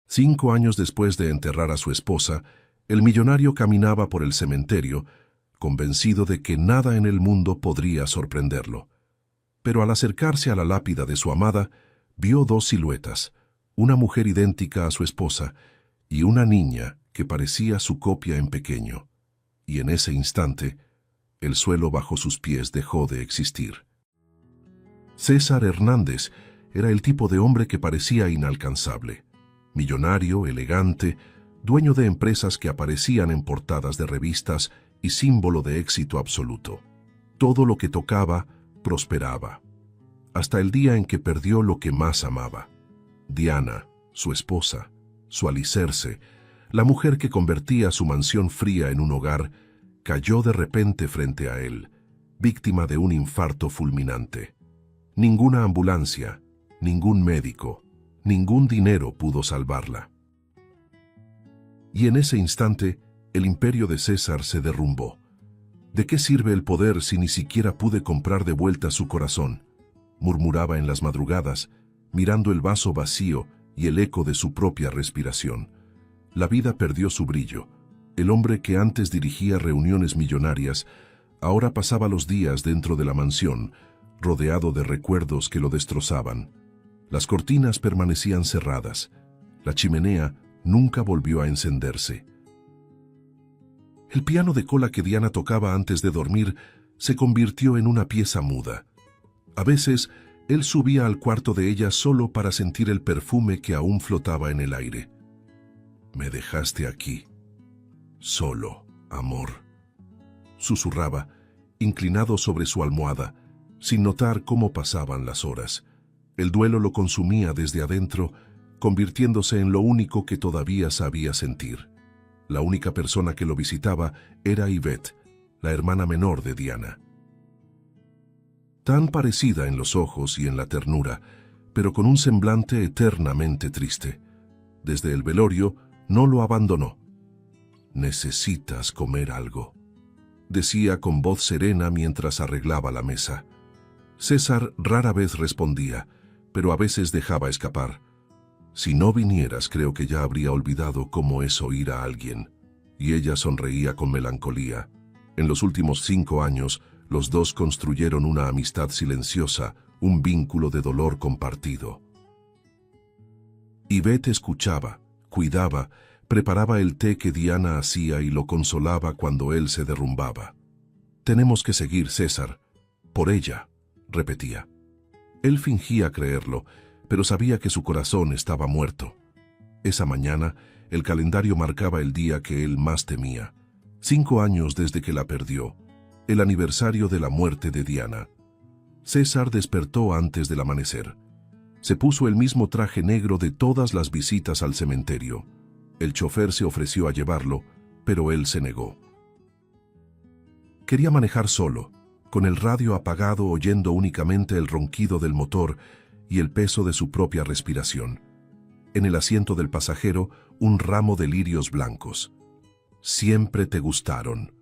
5 años después de enterrar a su esposa, el millonario caminaba por el cementerio, convencido de que nada en el mundo podría sorprenderlo. Pero al acercarse a la lápida de su amada, vio dos siluetas, una mujer idéntica a su esposa y una niña que parecía su copia en pequeño. Y en ese instante, el suelo bajo sus pies dejó de existir. César Hernández era el tipo de hombre que parecía inalcanzable. Millonario, elegante, dueño de empresas que aparecían en portadas de revistas y símbolo de éxito absoluto. Todo lo que tocaba prosperaba, hasta el día en que perdió lo que más amaba. Diana, su esposa, su alicerce, la mujer que convertía su mansión fría en un hogar, cayó de repente frente a él, víctima de un infarto fulminante. Ninguna ambulancia, ningún médico, ningún dinero pudo salvarla. Y en ese instante, el imperio de César se derrumbó. ¿De qué sirve el poder si ni siquiera pude comprar de vuelta su corazón?, murmuraba en las madrugadas, mirando el vaso vacío y el eco de su propia respiración. La vida perdió su brillo. El hombre que antes dirigía reuniones millonarias, ahora pasaba los días dentro de la mansión, rodeado de recuerdos que lo destrozaban. Las cortinas permanecían cerradas. La chimenea nunca volvió a encenderse. El piano de cola que Diana tocaba antes de dormir se convirtió en una pieza muda. A veces, él subía al cuarto de ella solo para sentir el perfume que aún flotaba en el aire. «Me dejaste aquí, solo, amor», susurraba, inclinado sobre su almohada, sin notar cómo pasaban las horas. El duelo lo consumía desde adentro, convirtiéndose en lo único que todavía sabía sentir. La única persona que lo visitaba era Yvette, la hermana menor de Diana. Tan parecida en los ojos y en la ternura, pero con un semblante eternamente triste. Desde el velorio no lo abandonó. «Necesitas comer algo», decía con voz serena mientras arreglaba la mesa. César rara vez respondía, pero a veces dejaba escapar: «Si no vinieras, creo que ya habría olvidado cómo es oír a alguien». Y ella sonreía con melancolía. En los últimos 5 años, los dos construyeron una amistad silenciosa, un vínculo de dolor compartido. Yvette escuchaba, cuidaba, preparaba el té que Diana hacía y lo consolaba cuando él se derrumbaba. «Tenemos que seguir, César. Por ella», repetía. Él fingía creerlo, pero sabía que su corazón estaba muerto. Esa mañana, el calendario marcaba el día que él más temía. 5 años desde que la perdió, el aniversario de la muerte de Diana. César despertó antes del amanecer. Se puso el mismo traje negro de todas las visitas al cementerio. El chofer se ofreció a llevarlo, pero él se negó. Quería manejar solo, con el radio apagado, oyendo únicamente el ronquido del motor y el peso de su propia respiración. En el asiento del pasajero, un ramo de lirios blancos. «Siempre te gustaron»,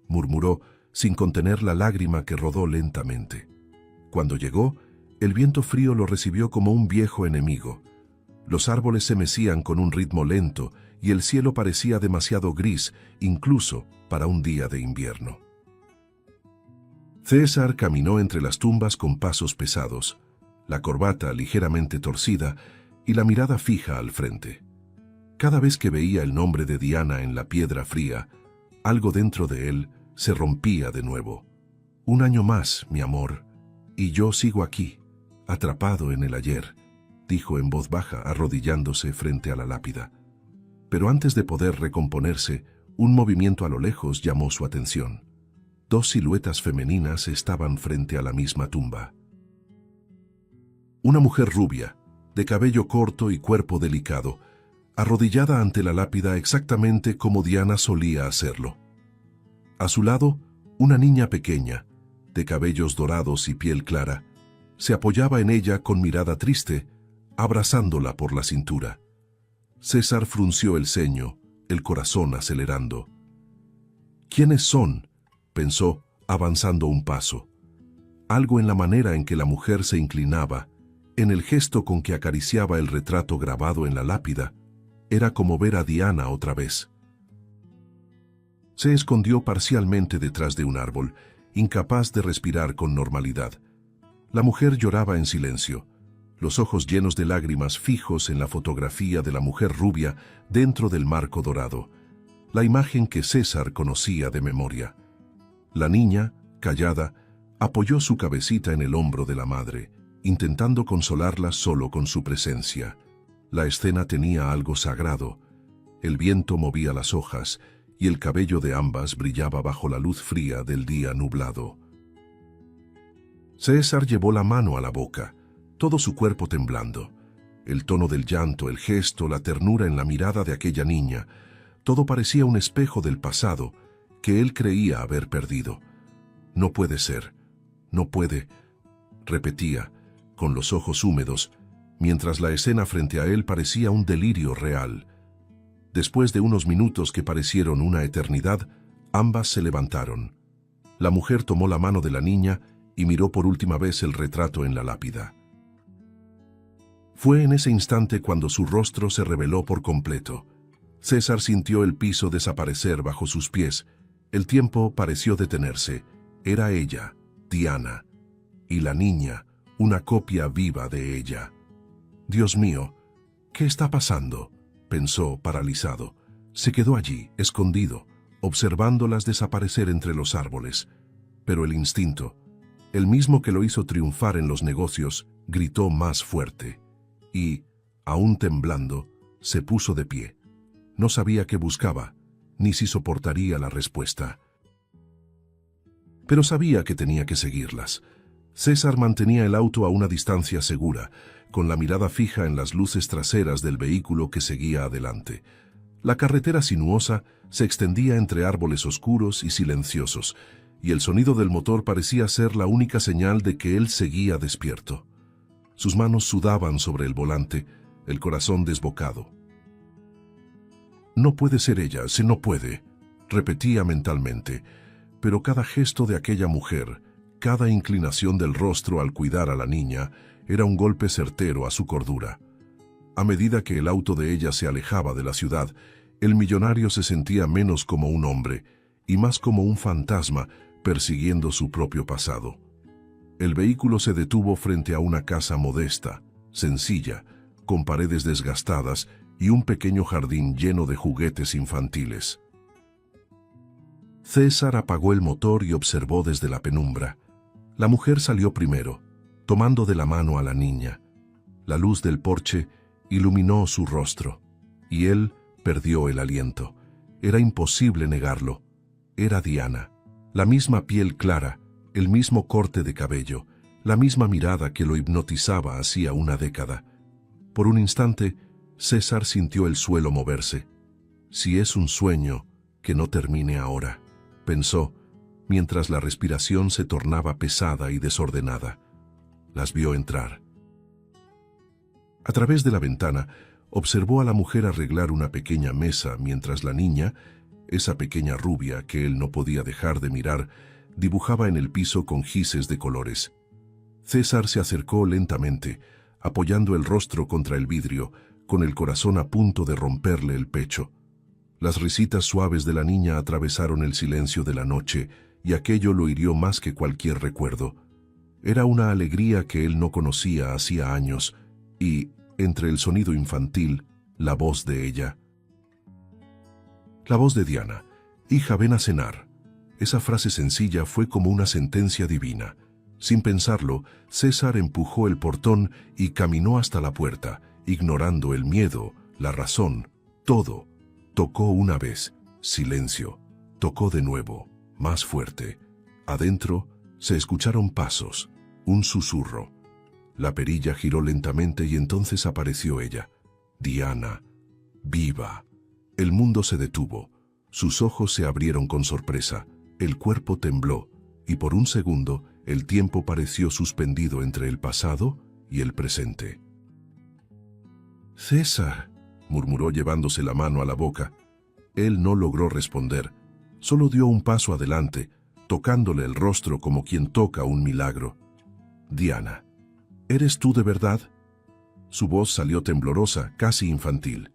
murmuró, sin contener la lágrima que rodó lentamente. Cuando llegó, el viento frío lo recibió como un viejo enemigo. Los árboles se mecían con un ritmo lento y el cielo parecía demasiado gris, incluso para un día de invierno. César caminó entre las tumbas con pasos pesados, la corbata ligeramente torcida y la mirada fija al frente. Cada vez que veía el nombre de Diana en la piedra fría, algo dentro de él se rompía de nuevo. «Un año más, mi amor, y yo sigo aquí, atrapado en el ayer», dijo en voz baja, arrodillándose frente a la lápida. Pero antes de poder recomponerse, un movimiento a lo lejos llamó su atención. 2 siluetas femeninas estaban frente a la misma tumba. Una mujer rubia, de cabello corto y cuerpo delicado, arrodillada ante la lápida exactamente como Diana solía hacerlo. A su lado, una niña pequeña, de cabellos dorados y piel clara, se apoyaba en ella con mirada triste, abrazándola por la cintura. César frunció el ceño, el corazón acelerando. «¿Quiénes son?», pensó, avanzando un paso. Algo en la manera en que la mujer se inclinaba, en el gesto con que acariciaba el retrato grabado en la lápida, Era como ver a Diana otra vez. Se escondió parcialmente detrás de un árbol, incapaz de respirar con normalidad. La mujer lloraba en silencio, los ojos llenos de lágrimas fijos en la fotografía de la mujer rubia dentro del marco dorado, la imagen que César conocía de memoria. La niña, callada, apoyó su cabecita en el hombro de la madre, intentando consolarla solo con su presencia. La escena tenía algo sagrado. El viento movía las hojas y el cabello de ambas brillaba bajo la luz fría del día nublado. César llevó la mano a la boca, todo su cuerpo temblando. El tono del llanto, el gesto, la ternura en la mirada de aquella niña, todo parecía un espejo del pasado que él creía haber perdido. No puede ser, no puede, repetía, con los ojos húmedos, mientras la escena frente a él parecía un delirio real. Después de unos minutos que parecieron una eternidad, ambas se levantaron. La mujer tomó la mano de la niña y miró por última vez el retrato en la lápida. Fue en ese instante cuando su rostro se reveló por completo. César sintió el piso desaparecer bajo sus pies. El tiempo pareció detenerse. Era ella, Diana, y la niña, una copia viva de ella. Dios mío, ¿qué está pasando?, pensó paralizado. Se quedó allí, escondido, observándolas desaparecer entre los árboles. Pero el instinto, el mismo que lo hizo triunfar en los negocios, gritó más fuerte. Y, aún temblando, se puso de pie. No sabía qué buscaba, ni si soportaría la respuesta. Pero sabía que tenía que seguirlas. César mantenía el auto a una distancia segura, con la mirada fija en las luces traseras del vehículo que seguía adelante. La carretera sinuosa se extendía entre árboles oscuros y silenciosos, y el sonido del motor parecía ser la única señal de que él seguía despierto. Sus manos sudaban sobre el volante, el corazón desbocado. No puede ser ella, se no puede, repetía mentalmente, pero cada gesto de aquella mujer, cada inclinación del rostro al cuidar a la niña, era un golpe certero a su cordura. A medida que el auto de ella se alejaba de la ciudad, el millonario se sentía menos como un hombre y más como un fantasma persiguiendo su propio pasado. El vehículo se detuvo frente a una casa modesta, sencilla, con paredes desgastadas y un pequeño jardín lleno de juguetes infantiles. César apagó el motor y observó desde la penumbra. La mujer salió primero, tomando de la mano a la niña. La luz del porche iluminó su rostro, y él perdió el aliento. Era imposible negarlo. Era Diana, la misma piel clara, el mismo corte de cabello, la misma mirada que lo hipnotizaba hacía una década. Por un instante, César sintió el suelo moverse. Si es un sueño, que no termine ahora, pensó, mientras la respiración se tornaba pesada y desordenada. Las vio entrar. A través de la ventana, observó a la mujer arreglar una pequeña mesa mientras la niña, esa pequeña rubia que él no podía dejar de mirar, dibujaba en el piso con gises de colores. César se acercó lentamente, apoyando el rostro contra el vidrio, con el corazón a punto de romperle el pecho. Las risitas suaves de la niña atravesaron el silencio de la noche, y aquello lo hirió más que cualquier recuerdo. Era una alegría que él no conocía hacía años, y, entre el sonido infantil, la voz de ella. La voz de Diana: «Hija, ven a cenar». Esa frase sencilla fue como una sentencia divina. Sin pensarlo, César empujó el portón y caminó hasta la puerta, ignorando el miedo, la razón, todo. Tocó una vez, silencio. Tocó de nuevo, más fuerte. Adentro se escucharon pasos, un susurro. La perilla giró lentamente y entonces apareció ella. Diana, viva. El mundo se detuvo. Sus ojos se abrieron con sorpresa. El cuerpo tembló, y por un segundo el tiempo pareció suspendido entre el pasado y el presente. «César», murmuró llevándose la mano a la boca. Él no logró responder, solo dio un paso adelante, tocándole el rostro como quien toca un milagro. «Diana, ¿eres tú de verdad?». Su voz salió temblorosa, casi infantil.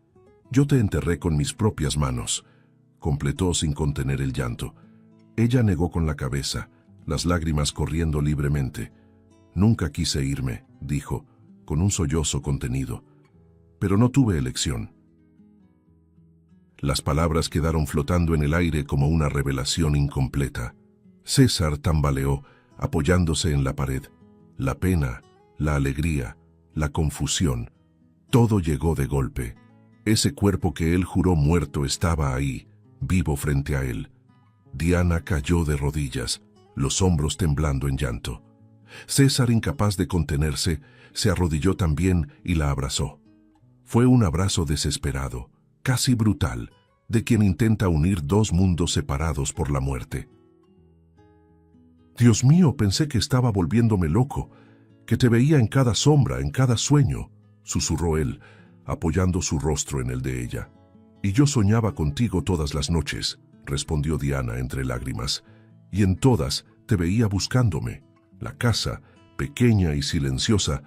Yo te enterré con mis propias manos, completó sin contener el llanto. Ella negó con la cabeza, las lágrimas corriendo libremente. Nunca quise irme, dijo, con un sollozo contenido. Pero no tuve elección. Las palabras quedaron flotando en el aire como una revelación incompleta. César tambaleó, apoyándose en la pared. La pena, la alegría, la confusión, todo llegó de golpe. Ese cuerpo que él juró muerto estaba ahí, vivo frente a él. Diana cayó de rodillas, los hombros temblando en llanto. César, incapaz de contenerse, se arrodilló también y la abrazó. Fue un abrazo desesperado, casi brutal, de quien intenta unir dos mundos separados por la muerte. Dios mío, pensé que estaba volviéndome loco, que te veía en cada sombra, en cada sueño, susurró él, apoyando su rostro en el de ella. Y yo soñaba contigo todas las noches, respondió Diana entre lágrimas, y en todas te veía buscándome. La casa, pequeña y silenciosa,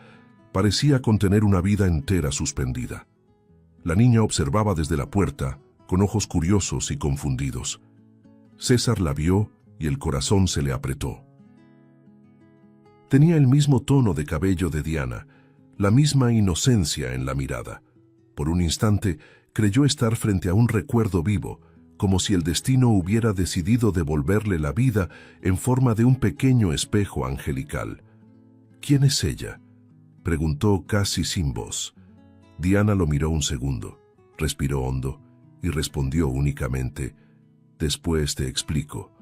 parecía contener una vida entera suspendida. La niña observaba desde la puerta, con ojos curiosos y confundidos. César la vio y el corazón se le apretó. Tenía el mismo tono de cabello de Diana, la misma inocencia en la mirada. Por un instante creyó estar frente a un recuerdo vivo, como si el destino hubiera decidido devolverle la vida en forma de un pequeño espejo angelical. ¿Quién es ella?, preguntó casi sin voz. Diana lo miró un segundo, respiró hondo y respondió únicamente: «Después te explico.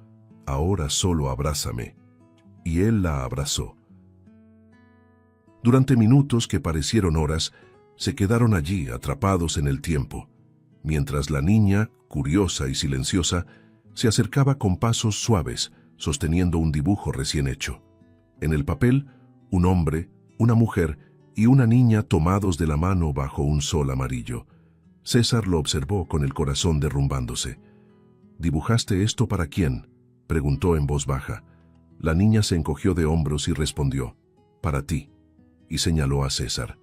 Ahora solo abrázame». Y él la abrazó. Durante minutos que parecieron horas, se quedaron allí atrapados en el tiempo, mientras la niña, curiosa y silenciosa, se acercaba con pasos suaves, sosteniendo un dibujo recién hecho. En el papel, un hombre, una mujer y una niña tomados de la mano bajo un sol amarillo. César lo observó con el corazón derrumbándose. «¿Dibujaste esto para quién?», preguntó en voz baja. La niña se encogió de hombros y respondió: «Para ti», y señaló a César.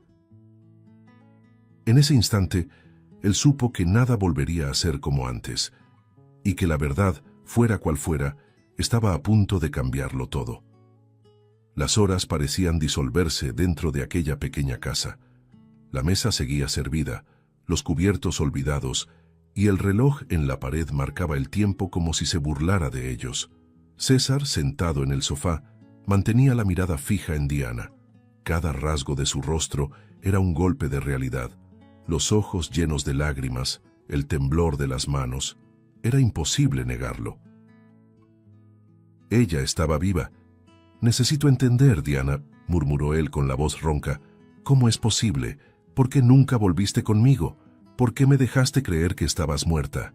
En ese instante, él supo que nada volvería a ser como antes, y que la verdad, fuera cual fuera, estaba a punto de cambiarlo todo. Las horas parecían disolverse dentro de aquella pequeña casa. La mesa seguía servida, los cubiertos olvidados, y el reloj en la pared marcaba el tiempo como si se burlara de ellos. César, sentado en el sofá, mantenía la mirada fija en Diana. Cada rasgo de su rostro era un golpe de realidad. Los ojos llenos de lágrimas, el temblor de las manos. Era imposible negarlo. Ella estaba viva. «Necesito entender, Diana», murmuró él con la voz ronca. «¿Cómo es posible? ¿Por qué nunca volviste conmigo? ¿Por qué me dejaste creer que estabas muerta?».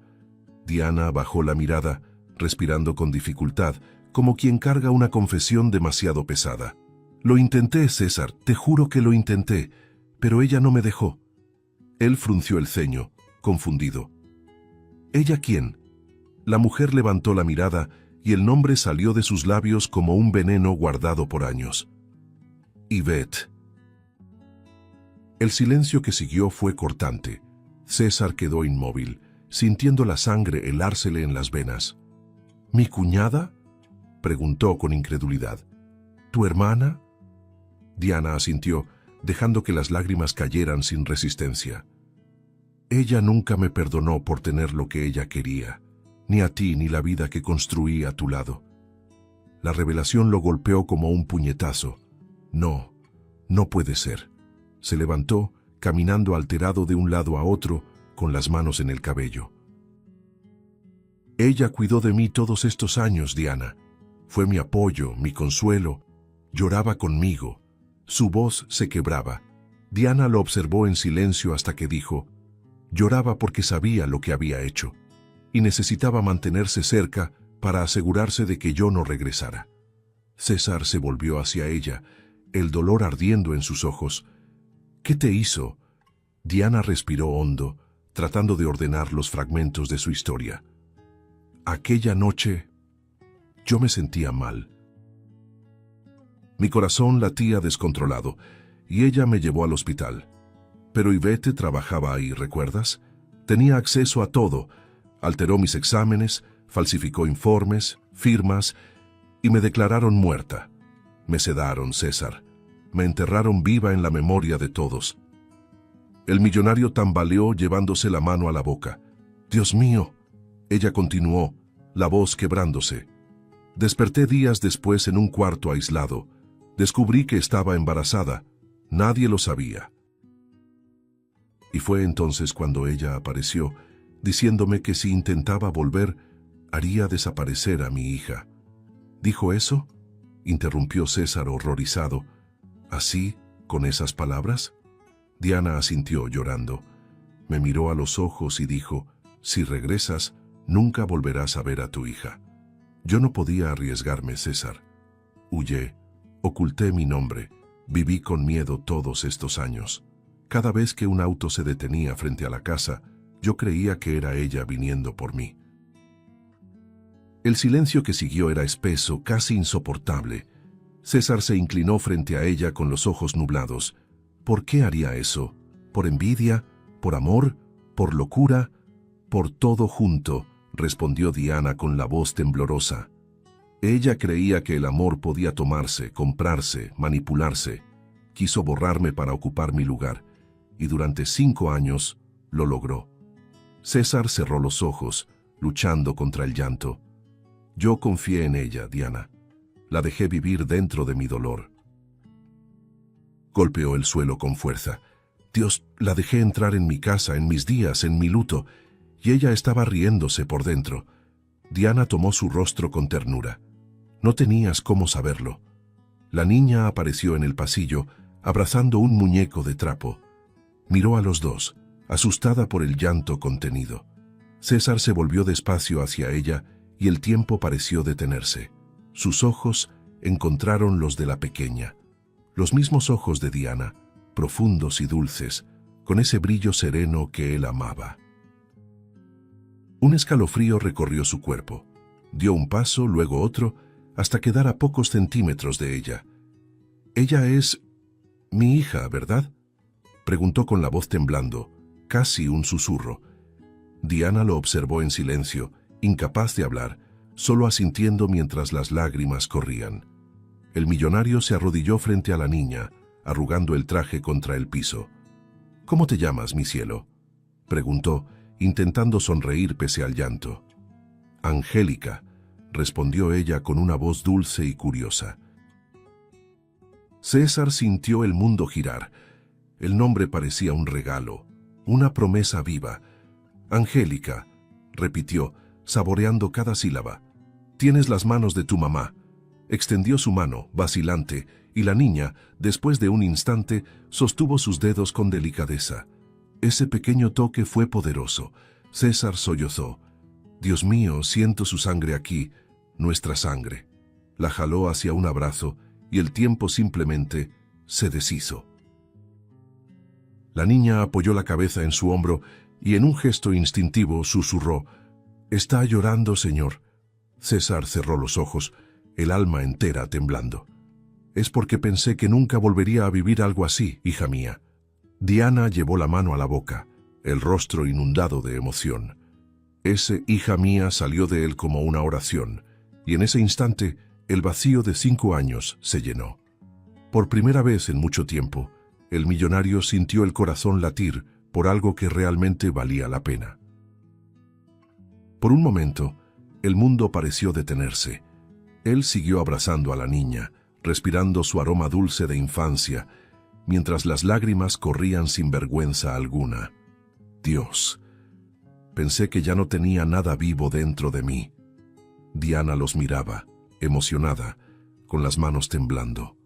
Diana bajó la mirada, respirando con dificultad, como quien carga una confesión demasiado pesada. «Lo intenté, César, te juro que lo intenté, pero ella no me dejó». Él frunció el ceño, confundido. «¿Ella quién?». La mujer levantó la mirada y el nombre salió de sus labios como un veneno guardado por años. «Yvette». El silencio que siguió fue cortante. César quedó inmóvil, sintiendo la sangre helársele en las venas. «¿Mi cuñada?», preguntó con incredulidad. «¿Tu hermana?». Diana asintió, dejando que las lágrimas cayeran sin resistencia. «Ella nunca me perdonó por tener lo que ella quería, ni a ti ni la vida que construí a tu lado». La revelación lo golpeó como un puñetazo. «No, no puede ser». Se levantó, caminando alterado de un lado a otro, con las manos en el cabello. «Ella cuidó de mí todos estos años, Diana. Fue mi apoyo, mi consuelo. Lloraba conmigo». Su voz se quebraba. Diana lo observó en silencio hasta que dijo: «Lloraba porque sabía lo que había hecho, y necesitaba mantenerse cerca para asegurarse de que yo no regresara». César se volvió hacia ella, el dolor ardiendo en sus ojos. «¿Qué te hizo?». Diana respiró hondo, tratando de ordenar los fragmentos de su historia. «Aquella noche, yo me sentía mal. Mi corazón latía descontrolado, y ella me llevó al hospital. Pero Yvette trabajaba ahí, ¿recuerdas? Tenía acceso a todo. Alteró mis exámenes, falsificó informes, firmas, y me declararon muerta. Me sedaron, César. Me enterraron viva en la memoria de todos. El millonario tambaleó llevándose la mano a la boca. «Dios mío», ella continuó, la voz quebrándose. «Desperté días después en un cuarto aislado. Descubrí que estaba embarazada. Nadie lo sabía». Y fue entonces cuando ella apareció, diciéndome que si intentaba volver, haría desaparecer a mi hija. ¿Dijo eso?, interrumpió César horrorizado. ¿Así, con esas palabras? Diana asintió llorando. Me miró a los ojos y dijo, «Si regresas, nunca volverás a ver a tu hija». Yo no podía arriesgarme, César. Huyé, oculté mi nombre, viví con miedo todos estos años. Cada vez que un auto se detenía frente a la casa, yo creía que era ella viniendo por mí. El silencio que siguió era espeso, casi insoportable. César se inclinó frente a ella con los ojos nublados. ¿Por qué haría eso? ¿Por envidia? ¿Por amor? ¿Por locura? «Por todo junto», respondió Diana con la voz temblorosa. Ella creía que el amor podía tomarse, comprarse, manipularse. Quiso borrarme para ocupar mi lugar, y durante 5 años lo logró. César cerró los ojos, luchando contra el llanto. Yo confié en ella, Diana. La dejé vivir dentro de mi dolor. Golpeó el suelo con fuerza. Dios, la dejé entrar en mi casa, en mis días, en mi luto, y ella estaba riéndose por dentro. Diana tomó su rostro con ternura. No tenías cómo saberlo. La niña apareció en el pasillo, abrazando un muñeco de trapo. Miró a los dos, asustada por el llanto contenido. César se volvió despacio hacia ella y el tiempo pareció detenerse. Sus ojos encontraron los de la pequeña. Los mismos ojos de Diana, profundos y dulces, con ese brillo sereno que él amaba. Un escalofrío recorrió su cuerpo. Dio un paso, luego otro, hasta quedar a pocos centímetros de ella. «Ella es mi hija, ¿verdad?», preguntó con la voz temblando, casi un susurro. Diana lo observó en silencio, incapaz de hablar, solo asintiendo mientras las lágrimas corrían. El millonario se arrodilló frente a la niña, arrugando el traje contra el piso. «¿Cómo te llamas, mi cielo?», preguntó, intentando sonreír pese al llanto. «Angélica», respondió ella con una voz dulce y curiosa. César sintió el mundo girar. El nombre parecía un regalo, una promesa viva. «Angélica», repitió, saboreando cada sílaba. «Tienes las manos de tu mamá». Extendió su mano, vacilante, y la niña, después de un instante, sostuvo sus dedos con delicadeza. Ese pequeño toque fue poderoso. César sollozó. «Dios mío, siento su sangre aquí, nuestra sangre». La jaló hacia un abrazo, y el tiempo simplemente se deshizo. La niña apoyó la cabeza en su hombro y en un gesto instintivo susurró, «Está llorando, señor». César cerró los ojos, el alma entera temblando. «Es porque pensé que nunca volvería a vivir algo así, hija mía». Diana llevó la mano a la boca, el rostro inundado de emoción. Ese «hija mía» salió de él como una oración, y en ese instante el vacío de 5 años se llenó. Por primera vez en mucho tiempo, el millonario sintió el corazón latir por algo que realmente valía la pena. Por un momento, el mundo pareció detenerse. Él siguió abrazando a la niña, respirando su aroma dulce de infancia, mientras las lágrimas corrían sin vergüenza alguna. Dios, pensé que ya no tenía nada vivo dentro de mí. Diana los miraba, emocionada, con las manos temblando.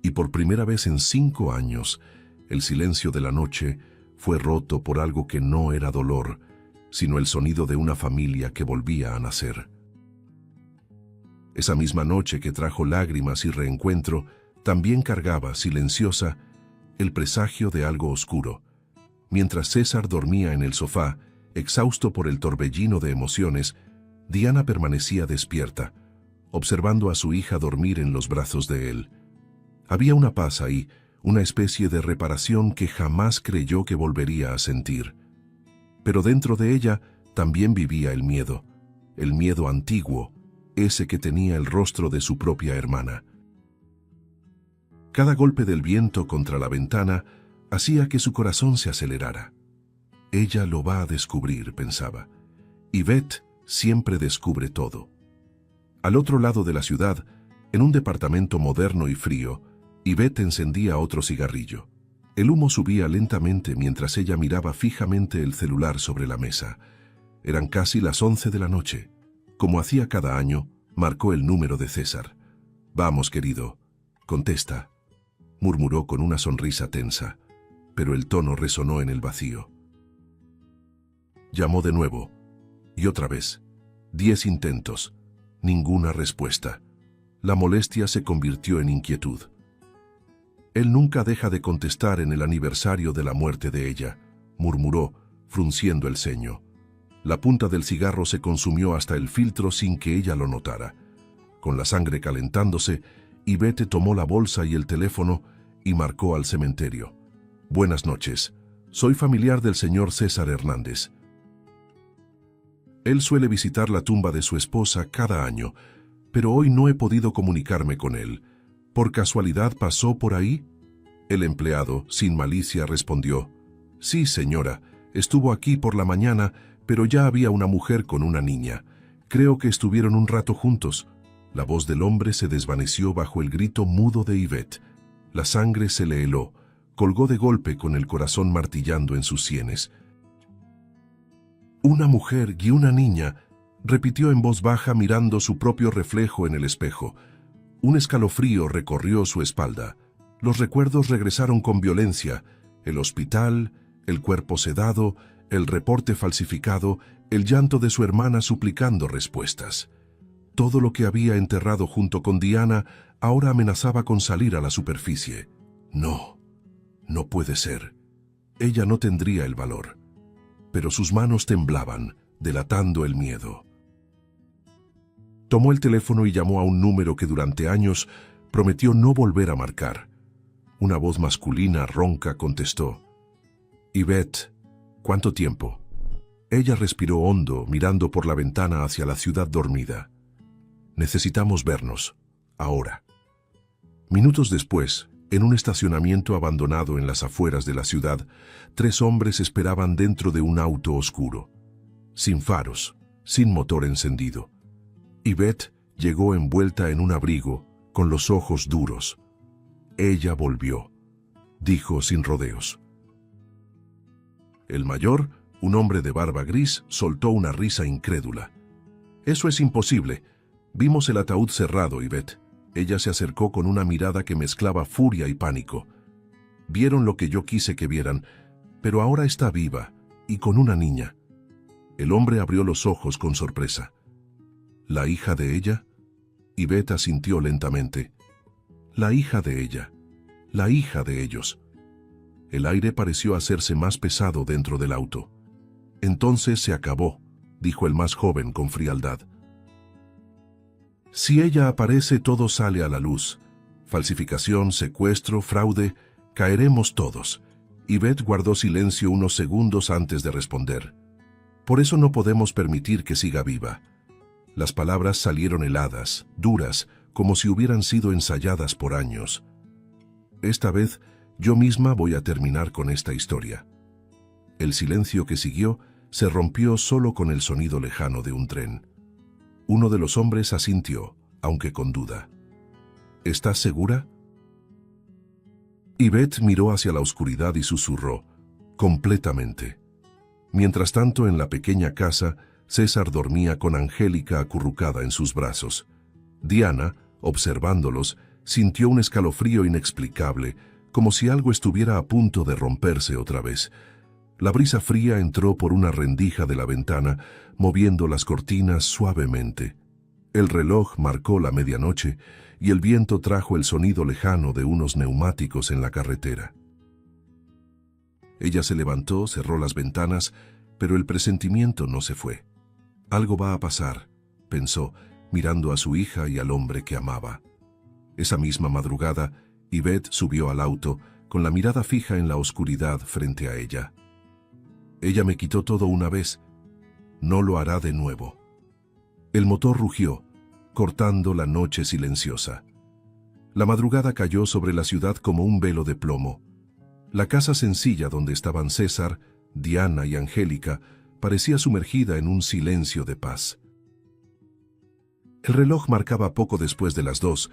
Y por primera vez en 5 años, el silencio de la noche fue roto por algo que no era dolor, sino el sonido de una familia que volvía a nacer. Esa misma noche que trajo lágrimas y reencuentro, también cargaba, silenciosa, el presagio de algo oscuro. Mientras César dormía en el sofá, exhausto por el torbellino de emociones, Diana permanecía despierta, observando a su hija dormir en los brazos de él. Había una paz ahí, una especie de reparación que jamás creyó que volvería a sentir. pero dentro de ella también vivía el miedo antiguo, ese que tenía el rostro de su propia hermana. Cada golpe del viento contra la ventana hacía que su corazón se acelerara. Ella lo va a descubrir, pensaba. Yvette siempre descubre todo. Al otro lado de la ciudad, en un departamento moderno y frío, Yvette encendía otro cigarrillo. El humo subía lentamente mientras ella miraba fijamente el celular sobre la mesa. Eran casi las 11 de la noche. Como hacía cada año, marcó el número de César. «Vamos, querido, contesta», murmuró con una sonrisa tensa, pero el tono resonó en el vacío. Llamó de nuevo, y otra vez. 10 intentos, ninguna respuesta. La molestia se convirtió en inquietud. Él nunca deja de contestar en el aniversario de la muerte de ella, murmuró, frunciendo el ceño. La punta del cigarro se consumió hasta el filtro sin que ella lo notara. Con la sangre calentándose, Yvette tomó la bolsa y el teléfono y marcó al cementerio. «Buenas noches. Soy familiar del señor César Hernández. Él suele visitar la tumba de su esposa cada año, pero hoy no he podido comunicarme con él. ¿Por casualidad pasó por ahí?» El empleado, sin malicia, respondió: «Sí, señora, estuvo aquí por la mañana, pero ya había una mujer con una niña. Creo que estuvieron un rato juntos». La voz del hombre se desvaneció bajo el grito mudo de Yvette. La sangre se le heló, colgó de golpe con el corazón martillando en sus sienes. «Una mujer y una niña», repitió en voz baja mirando su propio reflejo en el espejo. Un escalofrío recorrió su espalda. Los recuerdos regresaron con violencia. El hospital, el cuerpo sedado, el reporte falsificado, el llanto de su hermana suplicando respuestas. Todo lo que había enterrado junto con Diana ahora amenazaba con salir a la superficie. No, no puede ser. Ella no tendría el valor. Pero sus manos temblaban, delatando el miedo. Tomó el teléfono y llamó a un número que durante años prometió no volver a marcar. Una voz masculina ronca contestó: «Yvette, ¿cuánto tiempo?». Ella respiró hondo, mirando por la ventana hacia la ciudad dormida. «Necesitamos vernos, ahora». Minutos después, en un estacionamiento abandonado en las afueras de la ciudad, 3 hombres esperaban dentro de un auto oscuro, sin faros, sin motor encendido. Yvette llegó envuelta en un abrigo, con los ojos duros. «Ella volvió», dijo sin rodeos. El mayor, un hombre de barba gris, soltó una risa incrédula. «Eso es imposible. Vimos el ataúd cerrado, Yvette». Ella se acercó con una mirada que mezclaba furia y pánico. «Vieron lo que yo quise que vieran, pero ahora está viva, y con una niña». El hombre abrió los ojos con sorpresa. «¿La hija de ella?». Yvette asintió lentamente. «La hija de ella. La hija de ellos». El aire pareció hacerse más pesado dentro del auto. «Entonces se acabó», dijo el más joven con frialdad. «Si ella aparece, todo sale a la luz. Falsificación, secuestro, fraude, caeremos todos». Yvette guardó silencio unos segundos antes de responder. «Por eso no podemos permitir que siga viva». Las palabras salieron heladas, duras, como si hubieran sido ensayadas por años. «Esta vez, yo misma voy a terminar con esta historia». El silencio que siguió se rompió solo con el sonido lejano de un tren. Uno de los hombres asintió, aunque con duda. «¿Estás segura?». Yvette miró hacia la oscuridad y susurró: «Completamente». Mientras tanto, en la pequeña casa, César dormía con Angélica acurrucada en sus brazos. Diana, observándolos, sintió un escalofrío inexplicable, como si algo estuviera a punto de romperse otra vez. La brisa fría entró por una rendija de la ventana, moviendo las cortinas suavemente. El reloj marcó la medianoche y el viento trajo el sonido lejano de unos neumáticos en la carretera. Ella se levantó, cerró las ventanas, pero el presentimiento no se fue. «Algo va a pasar», pensó, mirando a su hija y al hombre que amaba. Esa misma madrugada, Yvette subió al auto, con la mirada fija en la oscuridad frente a ella. Ella me quitó todo una vez. No lo hará de nuevo. El motor rugió, cortando la noche silenciosa. La madrugada cayó sobre la ciudad como un velo de plomo. La casa sencilla donde estaban César, Diana y Angélica parecía sumergida en un silencio de paz. El reloj marcaba poco después de las 2,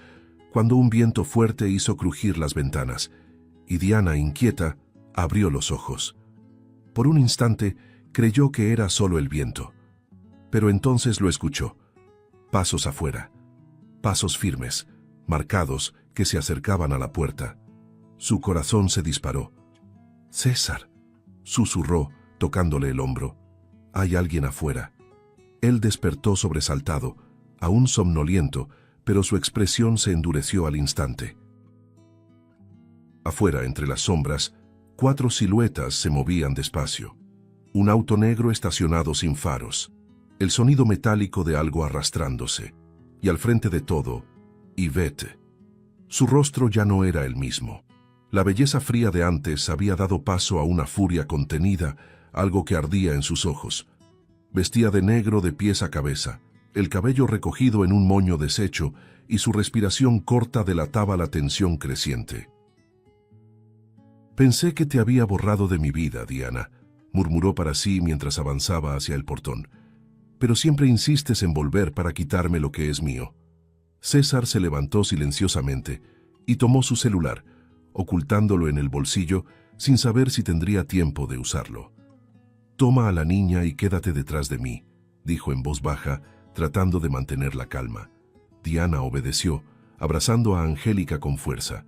cuando un viento fuerte hizo crujir las ventanas, y Diana, inquieta, abrió los ojos. Por un instante creyó que era solo el viento, pero entonces lo escuchó. Pasos afuera, pasos firmes, marcados, que se acercaban a la puerta. Su corazón se disparó. «César», susurró, tocándole el hombro. «Hay alguien afuera». Él despertó sobresaltado, aún somnoliento, pero su expresión se endureció al instante. Afuera, entre las sombras, 4 siluetas se movían despacio. Un auto negro estacionado sin faros, el sonido metálico de algo arrastrándose, y al frente de todo, Yvette. Su rostro ya no era el mismo. La belleza fría de antes había dado paso a una furia contenida, algo que ardía en sus ojos. Vestía de negro de pies a cabeza, el cabello recogido en un moño deshecho, y su respiración corta delataba la tensión creciente. «Pensé que te había borrado de mi vida, Diana», murmuró para sí mientras avanzaba hacia el portón. «Pero siempre insistes en volver para quitarme lo que es mío». César se levantó silenciosamente y tomó su celular, ocultándolo en el bolsillo sin saber si tendría tiempo de usarlo. «Toma a la niña y quédate detrás de mí», dijo en voz baja, tratando de mantener la calma. Diana obedeció, abrazando a Angélica con fuerza.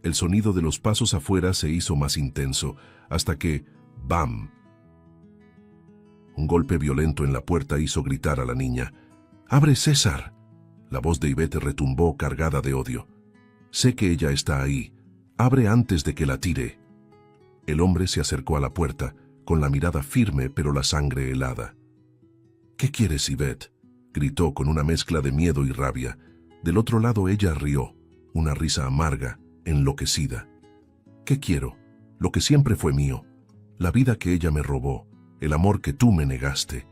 El sonido de los pasos afuera se hizo más intenso, hasta que ¡bam! Un golpe violento en la puerta hizo gritar a la niña. «¡Abre, César!». La voz de Yvette retumbó cargada de odio. «Sé que ella está ahí. Abre antes de que la tire». El hombre se acercó a la puerta, con la mirada firme pero la sangre helada. «¿Qué quieres, Yvette?», gritó con una mezcla de miedo y rabia. Del otro lado ella rió, una risa amarga, enloquecida. «¿Qué quiero? Lo que siempre fue mío. La vida que ella me robó, el amor que tú me negaste».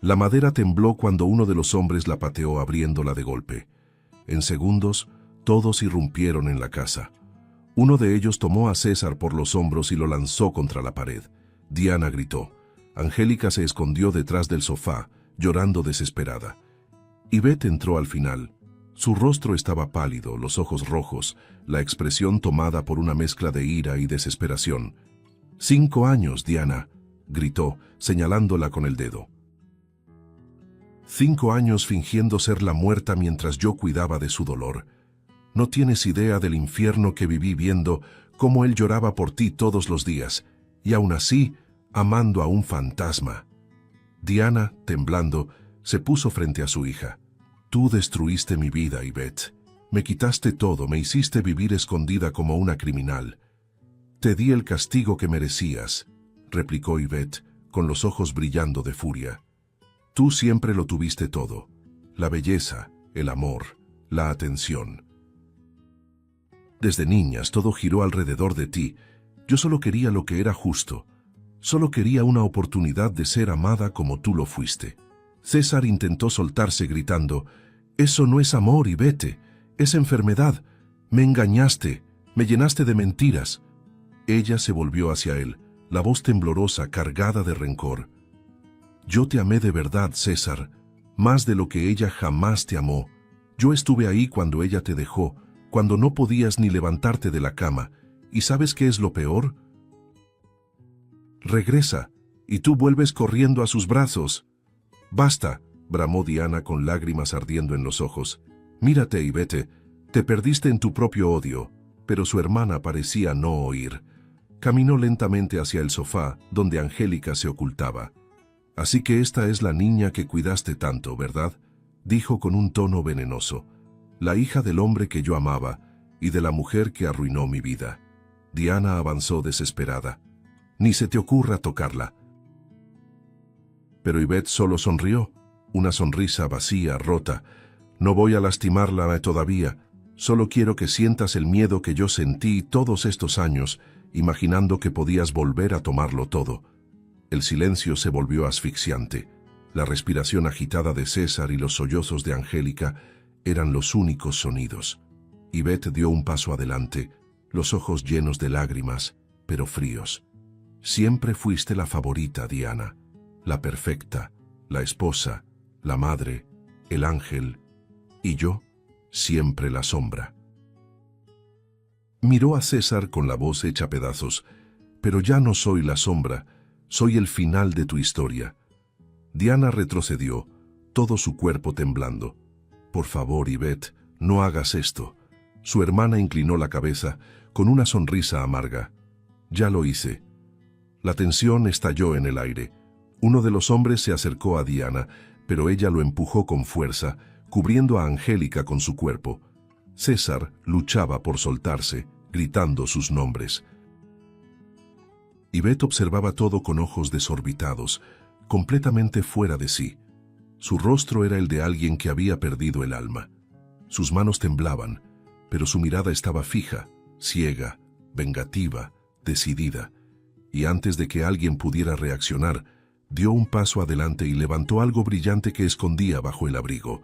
La madera tembló cuando uno de los hombres la pateó abriéndola de golpe. En segundos, todos irrumpieron en la casa. Uno de ellos tomó a César por los hombros y lo lanzó contra la pared. Diana gritó. Angélica se escondió detrás del sofá, llorando desesperada. Yvette entró al final. Su rostro estaba pálido, los ojos rojos, la expresión tomada por una mezcla de ira y desesperación. «5 años, Diana», gritó, señalándola con el dedo. 5 años fingiendo ser la muerta mientras yo cuidaba de su dolor. No tienes idea del infierno que viví viendo cómo él lloraba por ti todos los días, y aún así, amando a un fantasma. Diana, temblando, se puso frente a su hija. «Tú destruiste mi vida, Yvette. Me quitaste todo, me hiciste vivir escondida como una criminal». «Te di el castigo que merecías», replicó Yvette, con los ojos brillando de furia. «Tú siempre lo tuviste todo, la belleza, el amor, la atención. Desde niñas todo giró alrededor de ti. Yo solo quería lo que era justo. Solo quería una oportunidad de ser amada como tú lo fuiste». César intentó soltarse gritando. «Eso no es amor, Yvette, es enfermedad. Me engañaste, me llenaste de mentiras». Ella se volvió hacia él, la voz temblorosa, cargada de rencor. «Yo te amé de verdad, César, más de lo que ella jamás te amó. Yo estuve ahí cuando ella te dejó, cuando no podías ni levantarte de la cama. ¿Y sabes qué es lo peor? Regresa, y tú vuelves corriendo a sus brazos». «Basta», bramó Diana con lágrimas ardiendo en los ojos. «Mírate, Yvette, te perdiste en tu propio odio». Pero su hermana parecía no oír. Caminó lentamente hacia el sofá, donde Angélica se ocultaba. «Así que esta es la niña que cuidaste tanto, ¿verdad?», dijo con un tono venenoso. «La hija del hombre que yo amaba y de la mujer que arruinó mi vida». Diana avanzó desesperada. «Ni se te ocurra tocarla». Pero Yvette solo sonrió, una sonrisa vacía, rota. «No voy a lastimarla todavía. Solo quiero que sientas el miedo que yo sentí todos estos años imaginando que podías volver a tomarlo todo. El silencio se volvió asfixiante. La respiración agitada de César y los sollozos de Angélica eran los únicos sonidos. Ivette dio un paso adelante, los ojos llenos de lágrimas, pero fríos. Siempre fuiste la favorita, Diana, la perfecta, la esposa, la madre, el ángel, y yo, siempre la sombra. Miró a César con la voz hecha pedazos. Pero ya no soy la sombra, soy el final de tu historia. Diana retrocedió, todo su cuerpo temblando. Por favor, Ivette, no hagas esto. Su hermana inclinó la cabeza, con una sonrisa amarga. Ya lo hice. La tensión estalló en el aire. Uno de los hombres se acercó a Diana, pero ella lo empujó con fuerza, cubriendo a Angélica con su cuerpo. César luchaba por soltarse, gritando sus nombres. Ivette observaba todo con ojos desorbitados, completamente fuera de sí. Su rostro era el de alguien que había perdido el alma. Sus manos temblaban, pero su mirada estaba fija, ciega, vengativa, decidida. Y antes de que alguien pudiera reaccionar, dio un paso adelante y levantó algo brillante que escondía bajo el abrigo.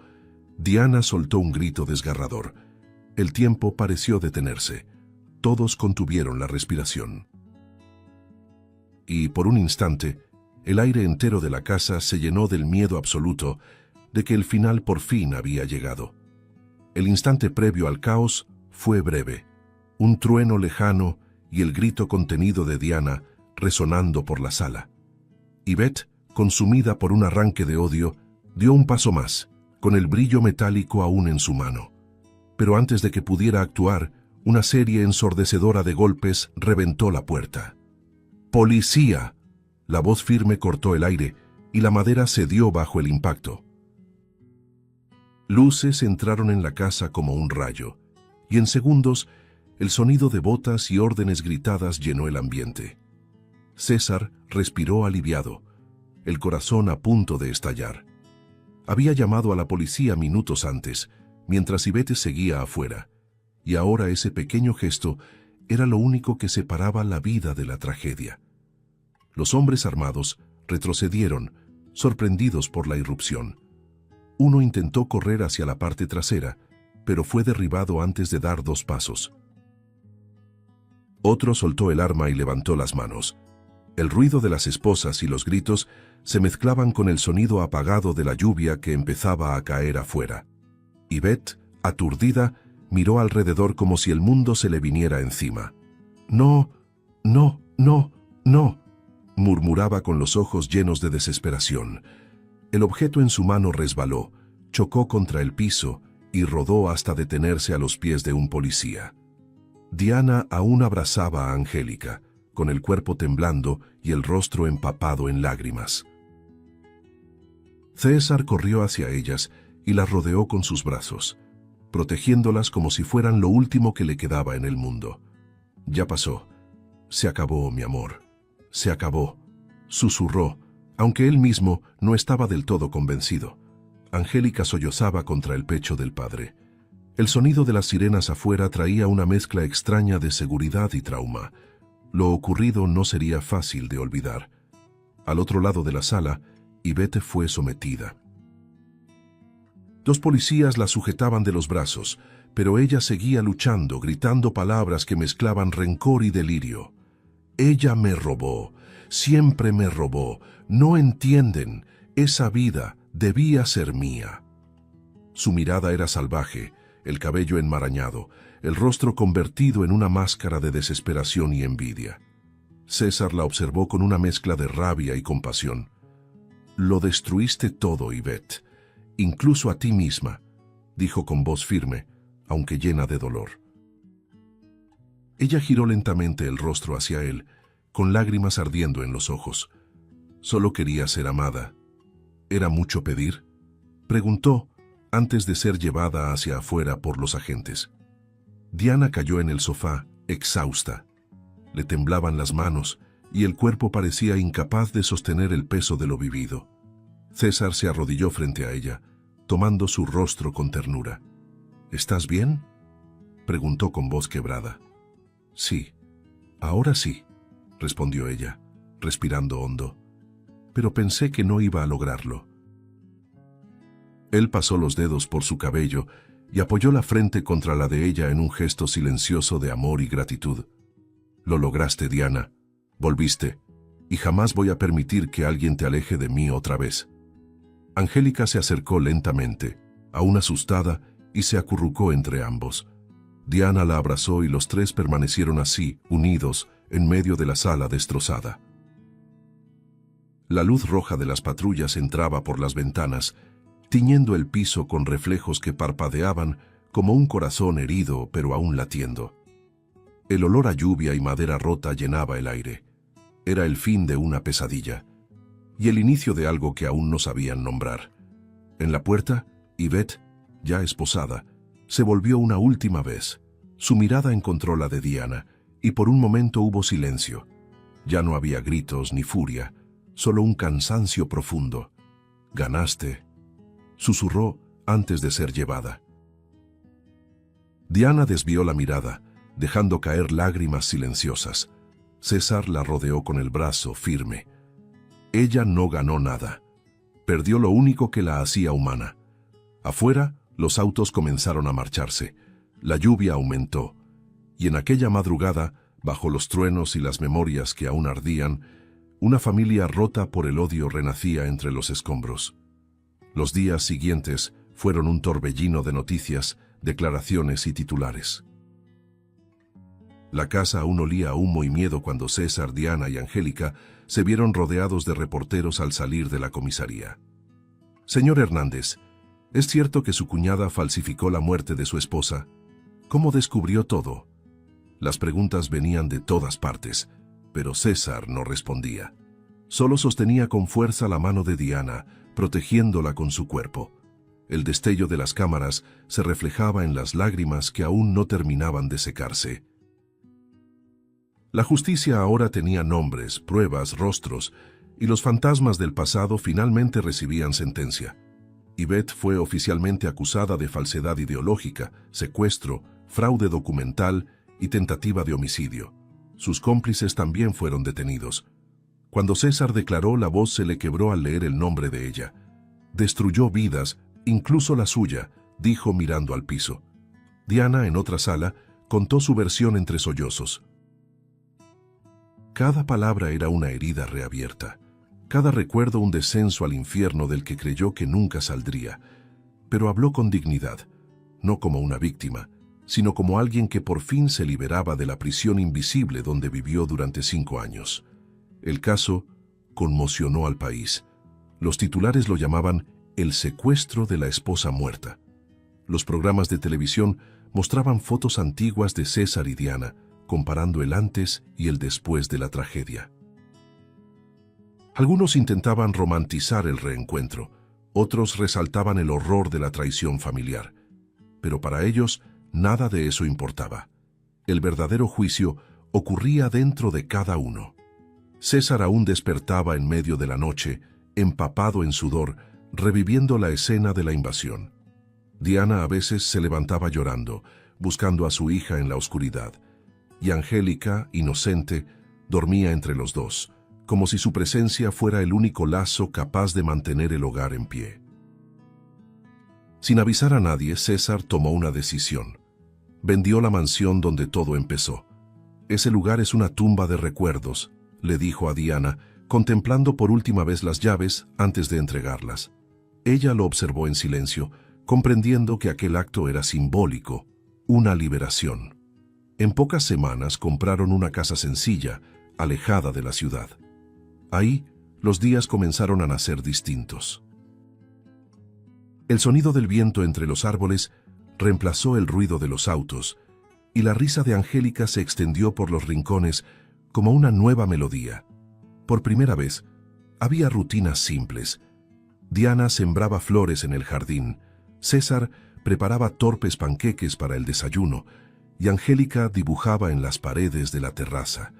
Diana soltó un grito desgarrador. El tiempo pareció detenerse. Todos contuvieron la respiración. Y por un instante, el aire entero de la casa se llenó del miedo absoluto de que el final por fin había llegado. El instante previo al caos fue breve. Un trueno lejano y el grito contenido de Diana resonando por la sala. Ivette, consumida por un arranque de odio, dio un paso más, con el brillo metálico aún en su mano. Pero antes de que pudiera actuar, una serie ensordecedora de golpes reventó la puerta. ¡Policía! La voz firme cortó el aire y la madera cedió bajo el impacto. Luces entraron en la casa como un rayo, y en segundos el sonido de botas y órdenes gritadas llenó el ambiente. César respiró aliviado, el corazón a punto de estallar. Había llamado a la policía minutos antes, mientras Ivette seguía afuera, y ahora ese pequeño gesto era lo único que separaba la vida de la tragedia. Los hombres armados retrocedieron, sorprendidos por la irrupción. Uno intentó correr hacia la parte trasera, pero fue derribado antes de dar 2 pasos. Otro soltó el arma y levantó las manos. El ruido de las esposas y los gritos se mezclaban con el sonido apagado de la lluvia que empezaba a caer afuera. Ivette, aturdida, miró alrededor como si el mundo se le viniera encima. «No, no, no, no», murmuraba con los ojos llenos de desesperación. El objeto en su mano resbaló, chocó contra el piso y rodó hasta detenerse a los pies de un policía. Diana aún abrazaba a Angélica, con el cuerpo temblando y el rostro empapado en lágrimas. César corrió hacia ellas y las rodeó con sus brazos, protegiéndolas como si fueran lo último que le quedaba en el mundo. «Ya pasó. Se acabó, mi amor. Se acabó», susurró, aunque él mismo no estaba del todo convencido. Angélica sollozaba contra el pecho del padre. El sonido de las sirenas afuera traía una mezcla extraña de seguridad y trauma. Lo ocurrido no sería fácil de olvidar. Al otro lado de la sala, Ivette fue sometida. 2 policías la sujetaban de los brazos, pero ella seguía luchando, gritando palabras que mezclaban rencor y delirio. «Ella me robó, siempre me robó, no entienden, esa vida debía ser mía». Su mirada era salvaje, el cabello enmarañado, el rostro convertido en una máscara de desesperación y envidia. César la observó con una mezcla de rabia y compasión. «Lo destruiste todo, Ivette, incluso a ti misma», dijo con voz firme, aunque llena de dolor. Ella giró lentamente el rostro hacia él, con lágrimas ardiendo en los ojos. Solo quería ser amada. ¿Era mucho pedir?, preguntó, antes de ser llevada hacia afuera por los agentes. Diana cayó en el sofá, exhausta. Le temblaban las manos y el cuerpo parecía incapaz de sostener el peso de lo vivido. César se arrodilló frente a ella, tomando su rostro con ternura. «¿Estás bien?», preguntó con voz quebrada. «Sí, Ahora sí, respondió ella, respirando hondo, pero pensé que no iba a lograrlo. Él pasó los dedos por su cabello y apoyó la frente contra la de ella en un gesto silencioso de amor y gratitud. Lo lograste, Diana. Volviste, y jamás voy a permitir que alguien te aleje de mí otra vez. Angélica se acercó lentamente, aún asustada, y se acurrucó entre ambos. Diana la abrazó y los tres permanecieron así, unidos, en medio de la sala destrozada. La luz roja de las patrullas entraba por las ventanas, tiñendo el piso con reflejos que parpadeaban como un corazón herido pero aún latiendo. El olor a lluvia y madera rota llenaba el aire. Era el fin de una pesadilla, y el inicio de algo que aún no sabían nombrar. En la puerta, Yvette, ya esposada, se volvió una última vez. Su mirada encontró la de Diana, y por un momento hubo silencio. Ya no había gritos ni furia, solo un cansancio profundo. «Ganaste», susurró antes de ser llevada. Diana desvió la mirada, dejando caer lágrimas silenciosas. César la rodeó con el brazo firme. Ella no ganó nada. Perdió lo único que la hacía humana. Afuera, los autos comenzaron a marcharse. La lluvia aumentó. Y en aquella madrugada, bajo los truenos y las memorias que aún ardían, una familia rota por el odio renacía entre los escombros. Los días siguientes fueron un torbellino de noticias, declaraciones y titulares. La casa aún olía a humo y miedo cuando César, Diana y Angélica se vieron rodeados de reporteros al salir de la comisaría. «Señor Hernández, ¿es cierto que su cuñada falsificó la muerte de su esposa? ¿Cómo descubrió todo?» Las preguntas venían de todas partes, pero César no respondía. Solo sostenía con fuerza la mano de Diana, protegiéndola con su cuerpo. El destello de las cámaras se reflejaba en las lágrimas que aún no terminaban de secarse. La justicia ahora tenía nombres, pruebas, rostros, y los fantasmas del pasado finalmente recibían sentencia. Yvette fue oficialmente acusada de falsedad ideológica, secuestro, fraude documental y tentativa de homicidio. Sus cómplices también fueron detenidos. Cuando César declaró, la voz se le quebró al leer el nombre de ella. «Destruyó vidas, incluso la suya», dijo mirando al piso. Diana, en otra sala, contó su versión entre sollozos. Cada palabra era una herida reabierta, cada recuerdo un descenso al infierno del que creyó que nunca saldría. Pero habló con dignidad, no como una víctima, sino como alguien que por fin se liberaba de la prisión invisible donde vivió durante 5 años. El caso conmocionó al país. Los titulares lo llamaban «el secuestro de la esposa muerta». Los programas de televisión mostraban fotos antiguas de César y Diana, comparando el antes y el después de la tragedia. Algunos intentaban romantizar el reencuentro, otros resaltaban el horror de la traición familiar. Pero para ellos, nada de eso importaba. El verdadero juicio ocurría dentro de cada uno. César aún despertaba en medio de la noche, empapado en sudor, reviviendo la escena de la invasión. Diana a veces se levantaba llorando, buscando a su hija en la oscuridad, y Angélica, inocente, dormía entre los dos, como si su presencia fuera el único lazo capaz de mantener el hogar en pie. Sin avisar a nadie, César tomó una decisión. Vendió la mansión donde todo empezó. «Ese lugar es una tumba de recuerdos», le dijo a Diana, contemplando por última vez las llaves antes de entregarlas. Ella lo observó en silencio, comprendiendo que aquel acto era simbólico, una liberación. En pocas semanas compraron una casa sencilla, alejada de la ciudad. Ahí, los días comenzaron a nacer distintos. El sonido del viento entre los árboles reemplazó el ruido de los autos, y la risa de Angélica se extendió por los rincones como una nueva melodía. Por primera vez, había rutinas simples. Diana sembraba flores en el jardín, César preparaba torpes panqueques para el desayuno, y Angélica dibujaba en las paredes de la terraza.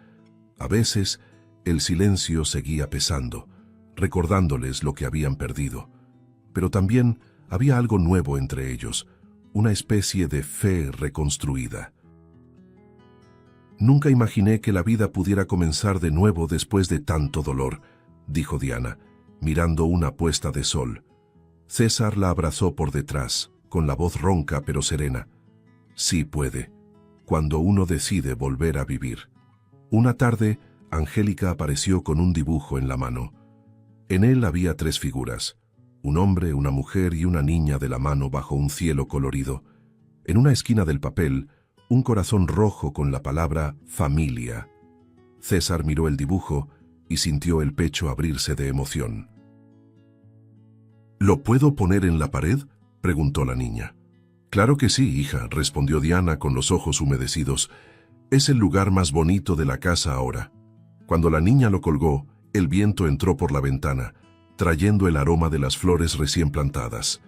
A veces, el silencio seguía pesando, recordándoles lo que habían perdido. Pero también había algo nuevo entre ellos, una especie de fe reconstruida. Nunca imaginé que la vida pudiera comenzar de nuevo después de tanto dolor, dijo Diana, mirando una puesta de sol. César la abrazó por detrás, con la voz ronca pero serena. Sí puede, cuando uno decide volver a vivir. Una tarde, Angélica apareció con un dibujo en la mano. En él había 3 figuras, un hombre, una mujer y una niña de la mano bajo un cielo colorido. En una esquina del papel, un corazón rojo con la palabra familia. César miró el dibujo y sintió el pecho abrirse de emoción. ¿Lo puedo poner en la pared?, preguntó la niña. Claro que sí, hija, respondió Diana con los ojos humedecidos. Es el lugar más bonito de la casa ahora. Cuando la niña lo colgó, el viento entró por la ventana, trayendo el aroma de las flores recién plantadas.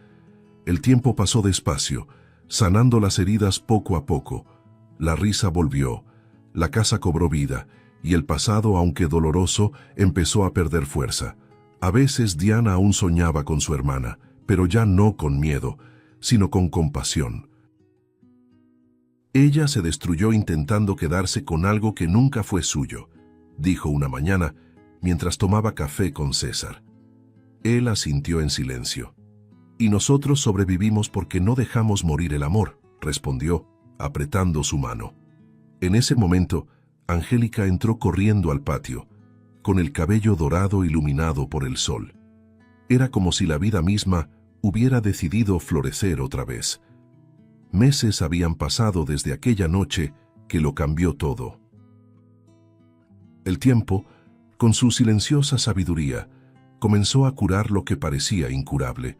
El tiempo pasó despacio, sanando las heridas poco a poco. La risa volvió, la casa cobró vida, y el pasado, aunque doloroso, empezó a perder fuerza. A veces Diana aún soñaba con su hermana, pero ya no con miedo, sino con compasión. Ella se destruyó intentando quedarse con algo que nunca fue suyo, dijo una mañana, mientras tomaba café con César. Él asintió en silencio. Y nosotros sobrevivimos porque no dejamos morir el amor, respondió, apretando su mano. En ese momento, Angélica entró corriendo al patio, con el cabello dorado iluminado por el sol. Era como si la vida misma hubiera decidido florecer otra vez. Meses habían pasado desde aquella noche que lo cambió todo. El tiempo, con su silenciosa sabiduría, comenzó a curar lo que parecía incurable.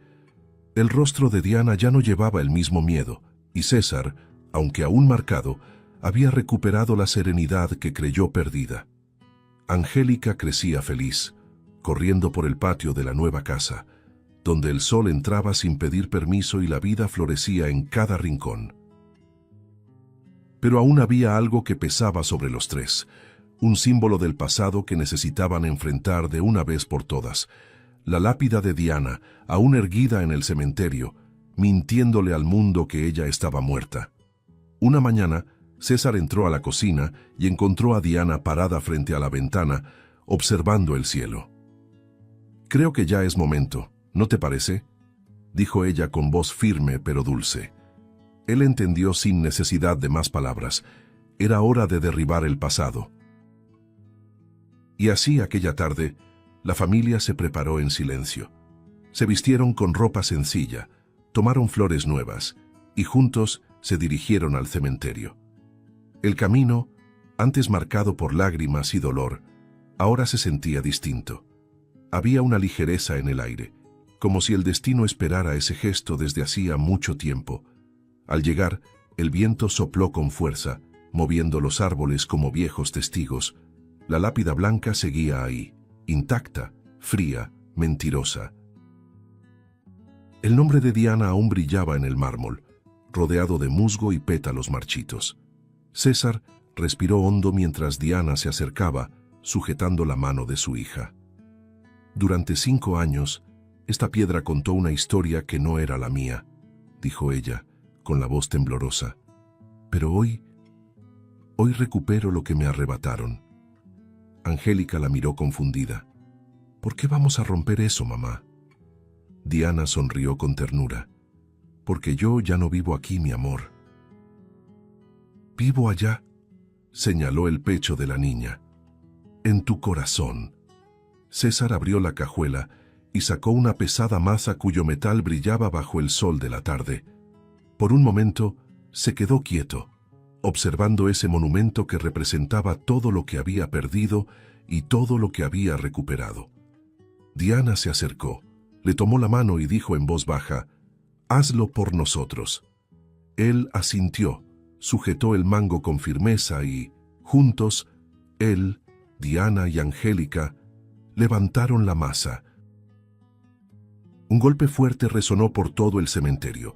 El rostro de Diana ya no llevaba el mismo miedo, y César, aunque aún marcado, había recuperado la serenidad que creyó perdida. Angélica crecía feliz, corriendo por el patio de la nueva casa, donde el sol entraba sin pedir permiso y la vida florecía en cada rincón. Pero aún había algo que pesaba sobre los 3, un símbolo del pasado que necesitaban enfrentar de una vez por todas. La lápida de Diana, aún erguida en el cementerio, mintiéndole al mundo que ella estaba muerta. Una mañana, César entró a la cocina y encontró a Diana parada frente a la ventana, observando el cielo. «Creo que ya es momento, ¿no te parece?», dijo ella con voz firme pero dulce. Él entendió sin necesidad de más palabras. Era hora de derribar el pasado. Y así aquella tarde, la familia se preparó en silencio. Se vistieron con ropa sencilla, tomaron flores nuevas y juntos se dirigieron al cementerio. El camino, antes marcado por lágrimas y dolor, ahora se sentía distinto. Había una ligereza en el aire, como si el destino esperara ese gesto desde hacía mucho tiempo. Al llegar, el viento sopló con fuerza, moviendo los árboles como viejos testigos. La lápida blanca seguía ahí, intacta, fría, mentirosa. El nombre de Diana aún brillaba en el mármol, rodeado de musgo y pétalos marchitos. César respiró hondo mientras Diana se acercaba, sujetando la mano de su hija. Durante 5 años, esta piedra contó una historia que no era la mía, dijo ella, con la voz temblorosa. Pero hoy recupero lo que me arrebataron. Angélica la miró confundida. ¿Por qué vamos a romper eso, mamá? Diana sonrió con ternura. Porque yo ya no vivo aquí, mi amor. Vivo allá, señaló el pecho de la niña. En tu corazón. César abrió la cajuela y sacó una pesada masa cuyo metal brillaba bajo el sol de la tarde. Por un momento, se quedó quieto, observando ese monumento que representaba todo lo que había perdido y todo lo que había recuperado. Diana se acercó, le tomó la mano y dijo en voz baja, «Hazlo por nosotros». Él asintió, sujetó el mango con firmeza y, juntos, él, Diana y Angélica, levantaron la masa. Un golpe fuerte resonó por todo el cementerio,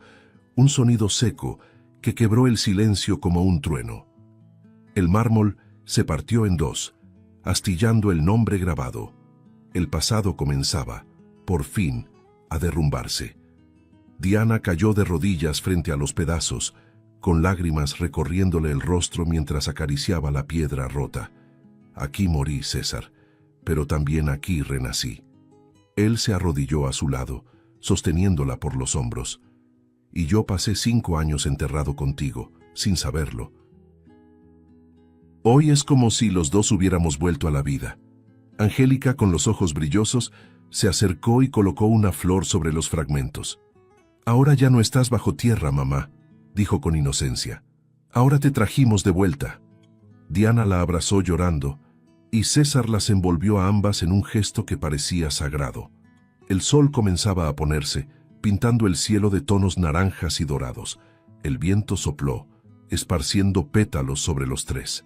un sonido seco que quebró el silencio como un trueno. El mármol se partió en 2, astillando el nombre grabado. El pasado comenzaba, por fin, a derrumbarse. Diana cayó de rodillas frente a los pedazos, con lágrimas recorriéndole el rostro mientras acariciaba la piedra rota. Aquí morí, César, pero también aquí renací. Él se arrodilló a su lado, sosteniéndola por los hombros. Y yo pasé 5 años enterrado contigo, sin saberlo. Hoy es como si los dos hubiéramos vuelto a la vida. Angélica, con los ojos brillosos, se acercó y colocó una flor sobre los fragmentos. Ahora ya no estás bajo tierra, mamá, dijo con inocencia. Ahora te trajimos de vuelta. Diana la abrazó llorando, y César las envolvió a ambas en un gesto que parecía sagrado. El sol comenzaba a ponerse, pintando el cielo de tonos naranjas y dorados. El viento sopló, esparciendo pétalos sobre los tres.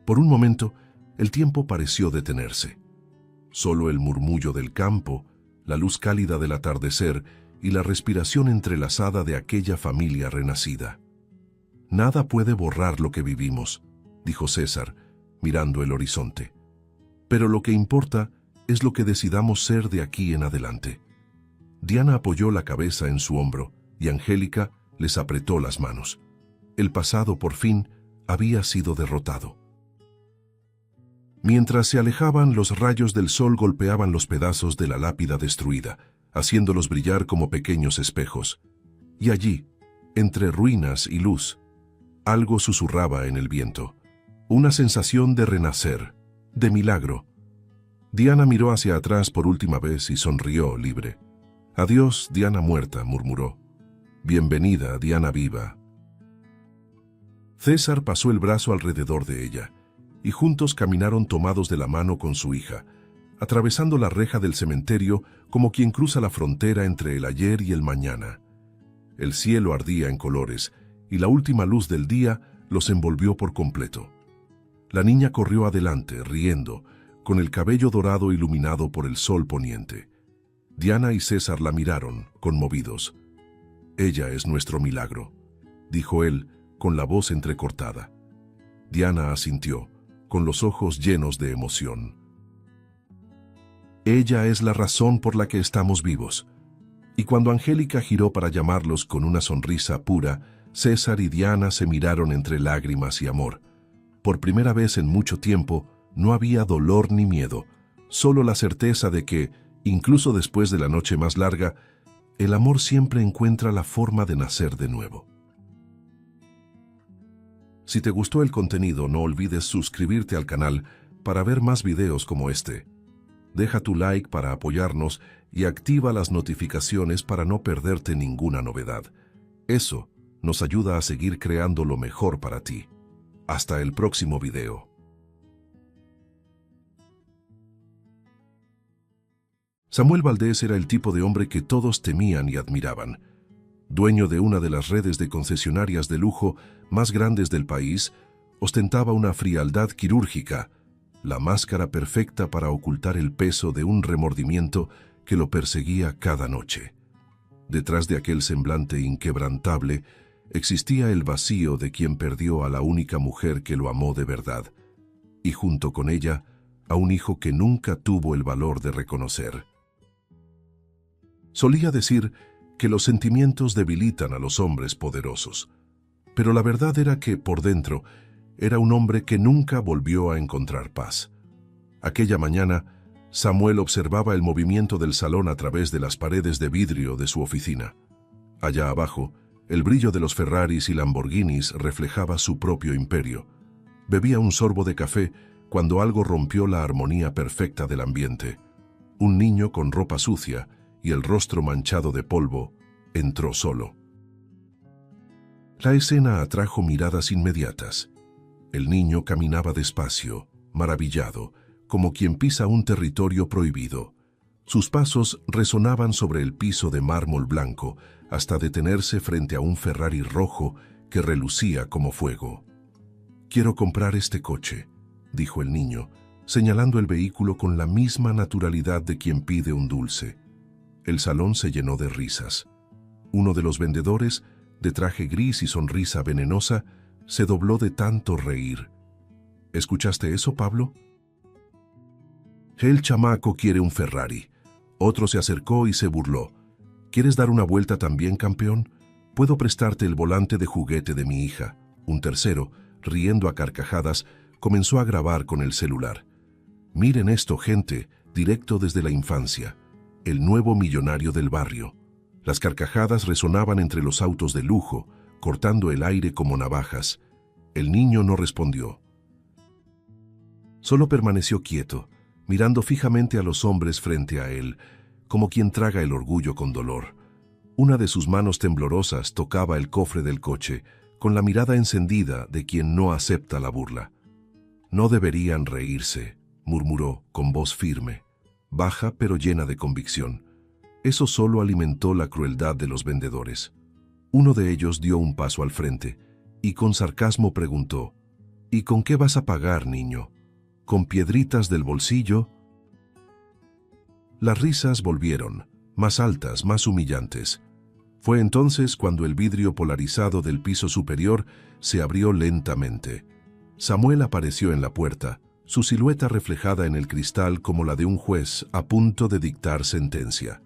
Por un momento, el tiempo pareció detenerse. Solo el murmullo del campo, la luz cálida del atardecer y la respiración entrelazada de aquella familia renacida. Nada puede borrar lo que vivimos, dijo César, mirando el horizonte. Pero lo que importa es lo que decidamos ser de aquí en adelante. Diana apoyó la cabeza en su hombro y Angélica les apretó las manos. El pasado, por fin, había sido derrotado. Mientras se alejaban, los rayos del sol golpeaban los pedazos de la lápida destruida, haciéndolos brillar como pequeños espejos. Y allí, entre ruinas y luz, algo susurraba en el viento. Una sensación de renacer, de milagro. Diana miró hacia atrás por última vez y sonrió libre. «Adiós, Diana muerta», murmuró. «Bienvenida, Diana viva». César pasó el brazo alrededor de ella, y juntos caminaron tomados de la mano con su hija, atravesando la reja del cementerio como quien cruza la frontera entre el ayer y el mañana. El cielo ardía en colores, y la última luz del día los envolvió por completo. La niña corrió adelante, riendo, con el cabello dorado iluminado por el sol poniente. Diana y César la miraron, conmovidos. «Ella es nuestro milagro», dijo él, con la voz entrecortada. Diana asintió, con los ojos llenos de emoción. «Ella es la razón por la que estamos vivos». Y cuando Angélica giró para llamarlos con una sonrisa pura, César y Diana se miraron entre lágrimas y amor. Por primera vez en mucho tiempo, no había dolor ni miedo, solo la certeza de que, incluso después de la noche más larga, el amor siempre encuentra la forma de nacer de nuevo. Si te gustó el contenido, no olvides suscribirte al canal para ver más videos como este. Deja tu like para apoyarnos y activa las notificaciones para no perderte ninguna novedad. Eso nos ayuda a seguir creando lo mejor para ti. Hasta el próximo video. Samuel Valdés era el tipo de hombre que todos temían y admiraban. Dueño de una de las redes de concesionarias de lujo más grandes del país, ostentaba una frialdad quirúrgica, la máscara perfecta para ocultar el peso de un remordimiento que lo perseguía cada noche. Detrás de aquel semblante inquebrantable existía el vacío de quien perdió a la única mujer que lo amó de verdad, y junto con ella, a un hijo que nunca tuvo el valor de reconocer. Solía decir que los sentimientos debilitan a los hombres poderosos, pero la verdad era que, por dentro, era un hombre que nunca volvió a encontrar paz. Aquella mañana, Samuel observaba el movimiento del salón a través de las paredes de vidrio de su oficina. Allá abajo, el brillo de los Ferraris y Lamborghinis reflejaba su propio imperio. Bebía un sorbo de café cuando algo rompió la armonía perfecta del ambiente. Un niño con ropa sucia y el rostro manchado de polvo entró solo. La escena atrajo miradas inmediatas. El niño caminaba despacio, maravillado, como quien pisa un territorio prohibido. Sus pasos resonaban sobre el piso de mármol blanco hasta detenerse frente a un Ferrari rojo que relucía como fuego. «Quiero comprar este coche», dijo el niño, señalando el vehículo con la misma naturalidad de quien pide un dulce. El salón se llenó de risas. Uno de los vendedores, de traje gris y sonrisa venenosa, se dobló de tanto reír. «¿Escuchaste eso, Pablo?» «El chamaco quiere un Ferrari». Otro se acercó y se burló. «¿Quieres dar una vuelta también, campeón? «Puedo prestarte el volante de juguete de mi hija». Un tercero, riendo a carcajadas, comenzó a grabar con el celular. «Miren esto, gente, directo desde la infancia. El nuevo millonario del barrio». Las carcajadas resonaban entre los autos de lujo, cortando el aire como navajas. El niño no respondió. Solo permaneció quieto, mirando fijamente a los hombres frente a él, como quien traga el orgullo con dolor. Una de sus manos temblorosas tocaba el cofre del coche, con la mirada encendida de quien no acepta la burla. «No deberían reírse», murmuró con voz firme, baja pero llena de convicción. Eso solo alimentó la crueldad de los vendedores. Uno de ellos dio un paso al frente y con sarcasmo preguntó: «¿Y con qué vas a pagar, niño? ¿Con piedritas del bolsillo?». Las risas volvieron, más altas, más humillantes. Fue entonces cuando el vidrio polarizado del piso superior se abrió lentamente. Samuel apareció en la puerta, su silueta reflejada en el cristal como la de un juez a punto de dictar sentencia.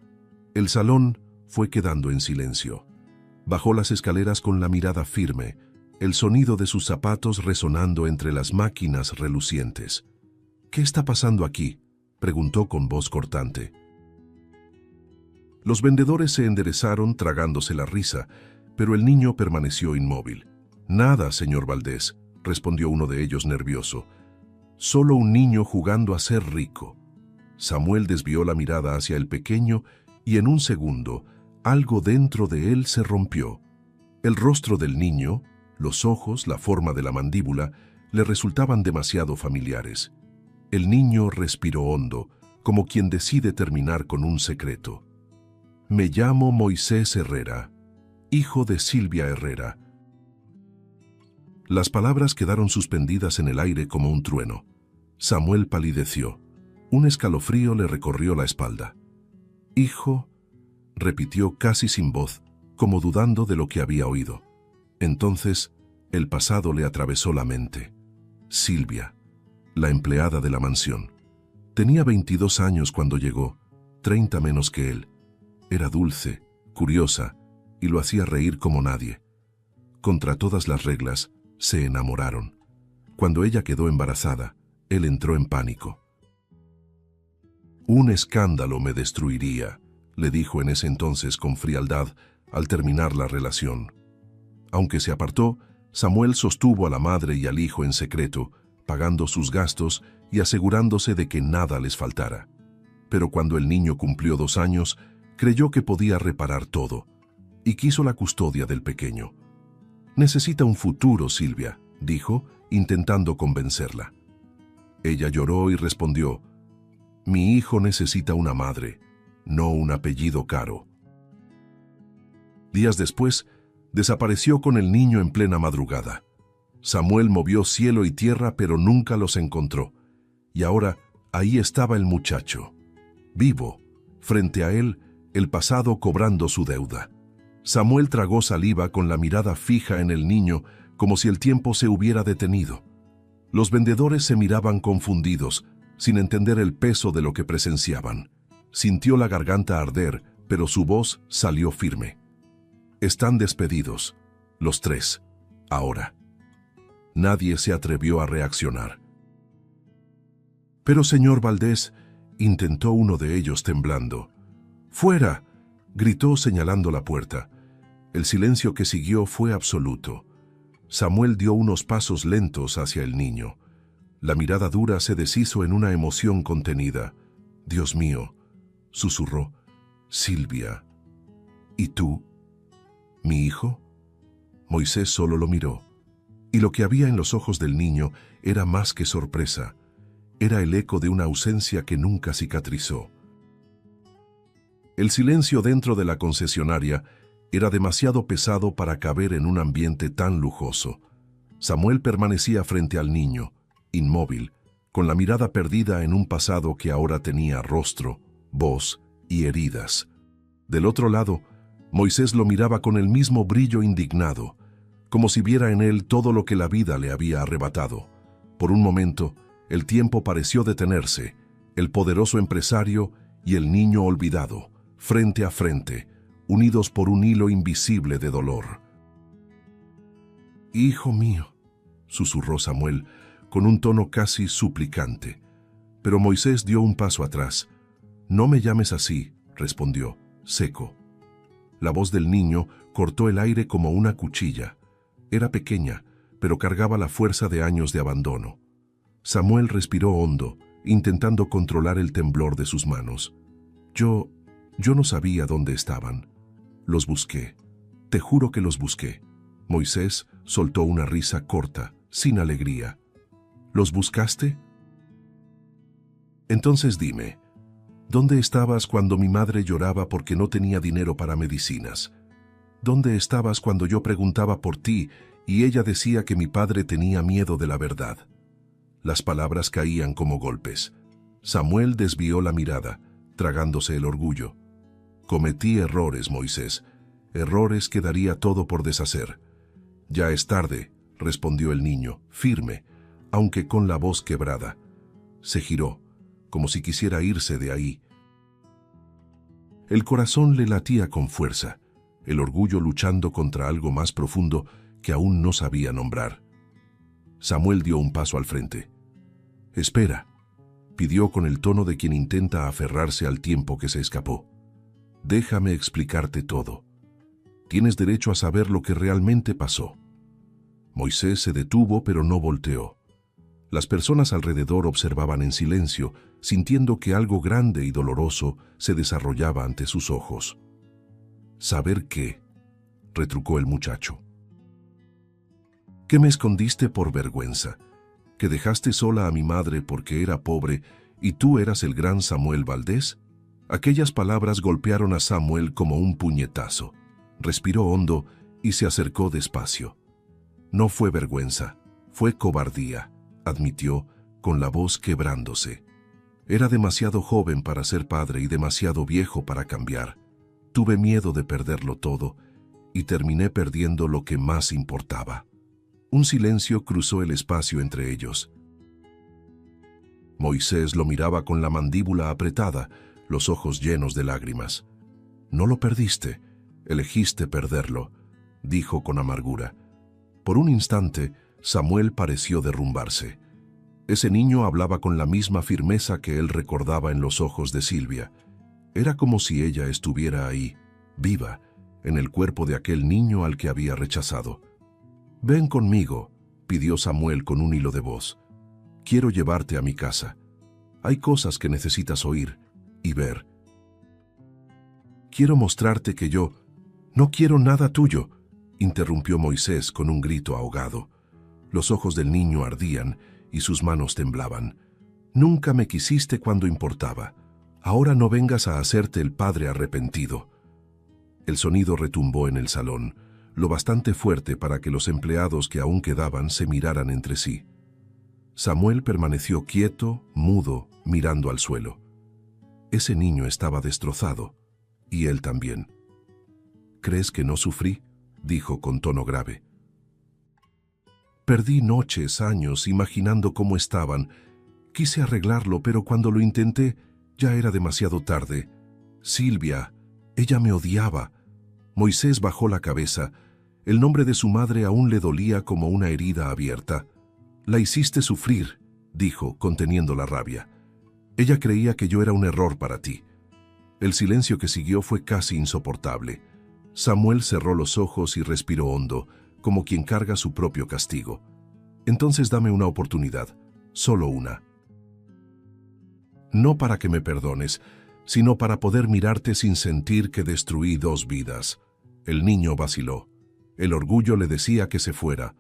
El salón fue quedando en silencio. Bajó las escaleras con la mirada firme, el sonido de sus zapatos resonando entre las máquinas relucientes. «¿Qué está pasando aquí?», preguntó con voz cortante. Los vendedores se enderezaron tragándose la risa, pero el niño permaneció inmóvil. «Nada, señor Valdés», respondió uno de ellos nervioso. «Solo un niño jugando a ser rico». Samuel desvió la mirada hacia el pequeño y en un segundo, algo dentro de él se rompió. El rostro del niño, los ojos, la forma de la mandíbula, le resultaban demasiado familiares. El niño respiró hondo, como quien decide terminar con un secreto. «Me llamo Moisés Herrera, hijo de Silvia Herrera». Las palabras quedaron suspendidas en el aire como un trueno. Samuel palideció. Un escalofrío le recorrió la espalda. «Hijo», repitió casi sin voz, como dudando de lo que había oído. Entonces, el pasado le atravesó la mente. Silvia, la empleada de la mansión. Tenía 22 años cuando llegó, 30 menos que él. Era dulce, curiosa, y lo hacía reír como nadie. Contra todas las reglas, se enamoraron. Cuando ella quedó embarazada, él entró en pánico. «Un escándalo me destruiría», le dijo en ese entonces con frialdad al terminar la relación. Aunque se apartó, Samuel sostuvo a la madre y al hijo en secreto, pagando sus gastos y asegurándose de que nada les faltara. Pero cuando el niño cumplió 2 años, creyó que podía reparar todo, y quiso la custodia del pequeño. «Necesita un futuro, Silvia», dijo, intentando convencerla. Ella lloró y respondió: «Mi hijo necesita una madre, no un apellido caro». Días después, desapareció con el niño en plena madrugada. Samuel movió cielo y tierra, pero nunca los encontró. Y ahora, ahí estaba el muchacho, vivo, frente a él, el pasado cobrando su deuda. Samuel tragó saliva con la mirada fija en el niño, como si el tiempo se hubiera detenido. Los vendedores se miraban confundidos, sin entender el peso de lo que presenciaban. Sintió la garganta arder, pero su voz salió firme. «Están despedidos, los 3, ahora». Nadie se atrevió a reaccionar. «Pero, señor Valdés», intentó uno de ellos temblando. «¡Fuera!», gritó señalando la puerta. El silencio que siguió fue absoluto. Samuel dio unos pasos lentos hacia el niño. La mirada dura se deshizo en una emoción contenida. «Dios mío», susurró. «Silvia. ¿Y tú? ¿Mi hijo?». Moisés solo lo miró. Y lo que había en los ojos del niño era más que sorpresa. Era el eco de una ausencia que nunca cicatrizó. El silencio dentro de la concesionaria era demasiado pesado para caber en un ambiente tan lujoso. Samuel permanecía frente al niño, inmóvil, con la mirada perdida en un pasado que ahora tenía rostro, voz y heridas. Del otro lado, Moisés lo miraba con el mismo brillo indignado, como si viera en él todo lo que la vida le había arrebatado. Por un momento, el tiempo pareció detenerse, el poderoso empresario y el niño olvidado, frente a frente, unidos por un hilo invisible de dolor. «Hijo mío», susurró Samuel, con un tono casi suplicante. Pero Moisés dio un paso atrás. «No me llames así», respondió, seco. La voz del niño cortó el aire como una cuchilla. Era pequeña, pero cargaba la fuerza de años de abandono. Samuel respiró hondo, intentando controlar el temblor de sus manos. Yo no sabía dónde estaban. Los busqué. Te juro que los busqué». Moisés soltó una risa corta, sin alegría. «¿Los buscaste? Entonces dime, ¿dónde estabas cuando mi madre lloraba porque no tenía dinero para medicinas? ¿Dónde estabas cuando yo preguntaba por ti y ella decía que mi padre tenía miedo de la verdad?» Las palabras caían como golpes. Samuel desvió la mirada, tragándose el orgullo. «Cometí errores, Moisés, errores que daría todo por deshacer». «Ya es tarde», respondió el niño, firme, aunque con la voz quebrada. Se giró, como si quisiera irse de ahí. El corazón le latía con fuerza, el orgullo luchando contra algo más profundo que aún no sabía nombrar. Samuel dio un paso al frente. «Espera», pidió con el tono de quien intenta aferrarse al tiempo que se escapó. «Déjame explicarte todo. Tienes derecho a saber lo que realmente pasó». Moisés se detuvo, pero no volteó. Las personas alrededor observaban en silencio, sintiendo que algo grande y doloroso se desarrollaba ante sus ojos. «¿Saber qué?», retrucó el muchacho. «¿Qué me escondiste por vergüenza? ¿Que dejaste sola a mi madre porque era pobre y tú eras el gran Samuel Valdés?» Aquellas palabras golpearon a Samuel como un puñetazo. Respiró hondo y se acercó despacio. «No fue vergüenza, fue cobardía», admitió, con la voz quebrándose. «Era demasiado joven para ser padre y demasiado viejo para cambiar. Tuve miedo de perderlo todo y terminé perdiendo lo que más importaba». Un silencio cruzó el espacio entre ellos. Moisés lo miraba con la mandíbula apretada, los ojos llenos de lágrimas. «No lo perdiste, elegiste perderlo», dijo con amargura. Por un instante, Samuel pareció derrumbarse. Ese niño hablaba con la misma firmeza que él recordaba en los ojos de Silvia. Era como si ella estuviera ahí, viva, en el cuerpo de aquel niño al que había rechazado. «Ven conmigo», pidió Samuel con un hilo de voz. «Quiero llevarte a mi casa. Hay cosas que necesitas oír y ver. Quiero mostrarte que yo no quiero nada tuyo», interrumpió Moisés con un grito ahogado. Los ojos del niño ardían y sus manos temblaban. «Nunca me quisiste cuando importaba. Ahora no vengas a hacerte el padre arrepentido». El sonido retumbó en el salón, lo bastante fuerte para que los empleados que aún quedaban se miraran entre sí. Samuel permaneció quieto, mudo, mirando al suelo. Ese niño estaba destrozado, y él también. «¿Crees que no sufrí?», dijo con tono grave. «Perdí noches, años, imaginando cómo estaban. Quise arreglarlo, pero cuando lo intenté, ya era demasiado tarde. Silvia, ella me odiaba». Moisés bajó la cabeza. El nombre de su madre aún le dolía como una herida abierta. «La hiciste sufrir», dijo, conteniendo la rabia. «Ella creía que yo era un error para ti». El silencio que siguió fue casi insoportable. Samuel cerró los ojos y respiró hondo, como quien carga su propio castigo. «Entonces dame una oportunidad, solo una. No para que me perdones, sino para poder mirarte sin sentir que destruí 2 vidas». El niño vaciló. El orgullo le decía que se fuera,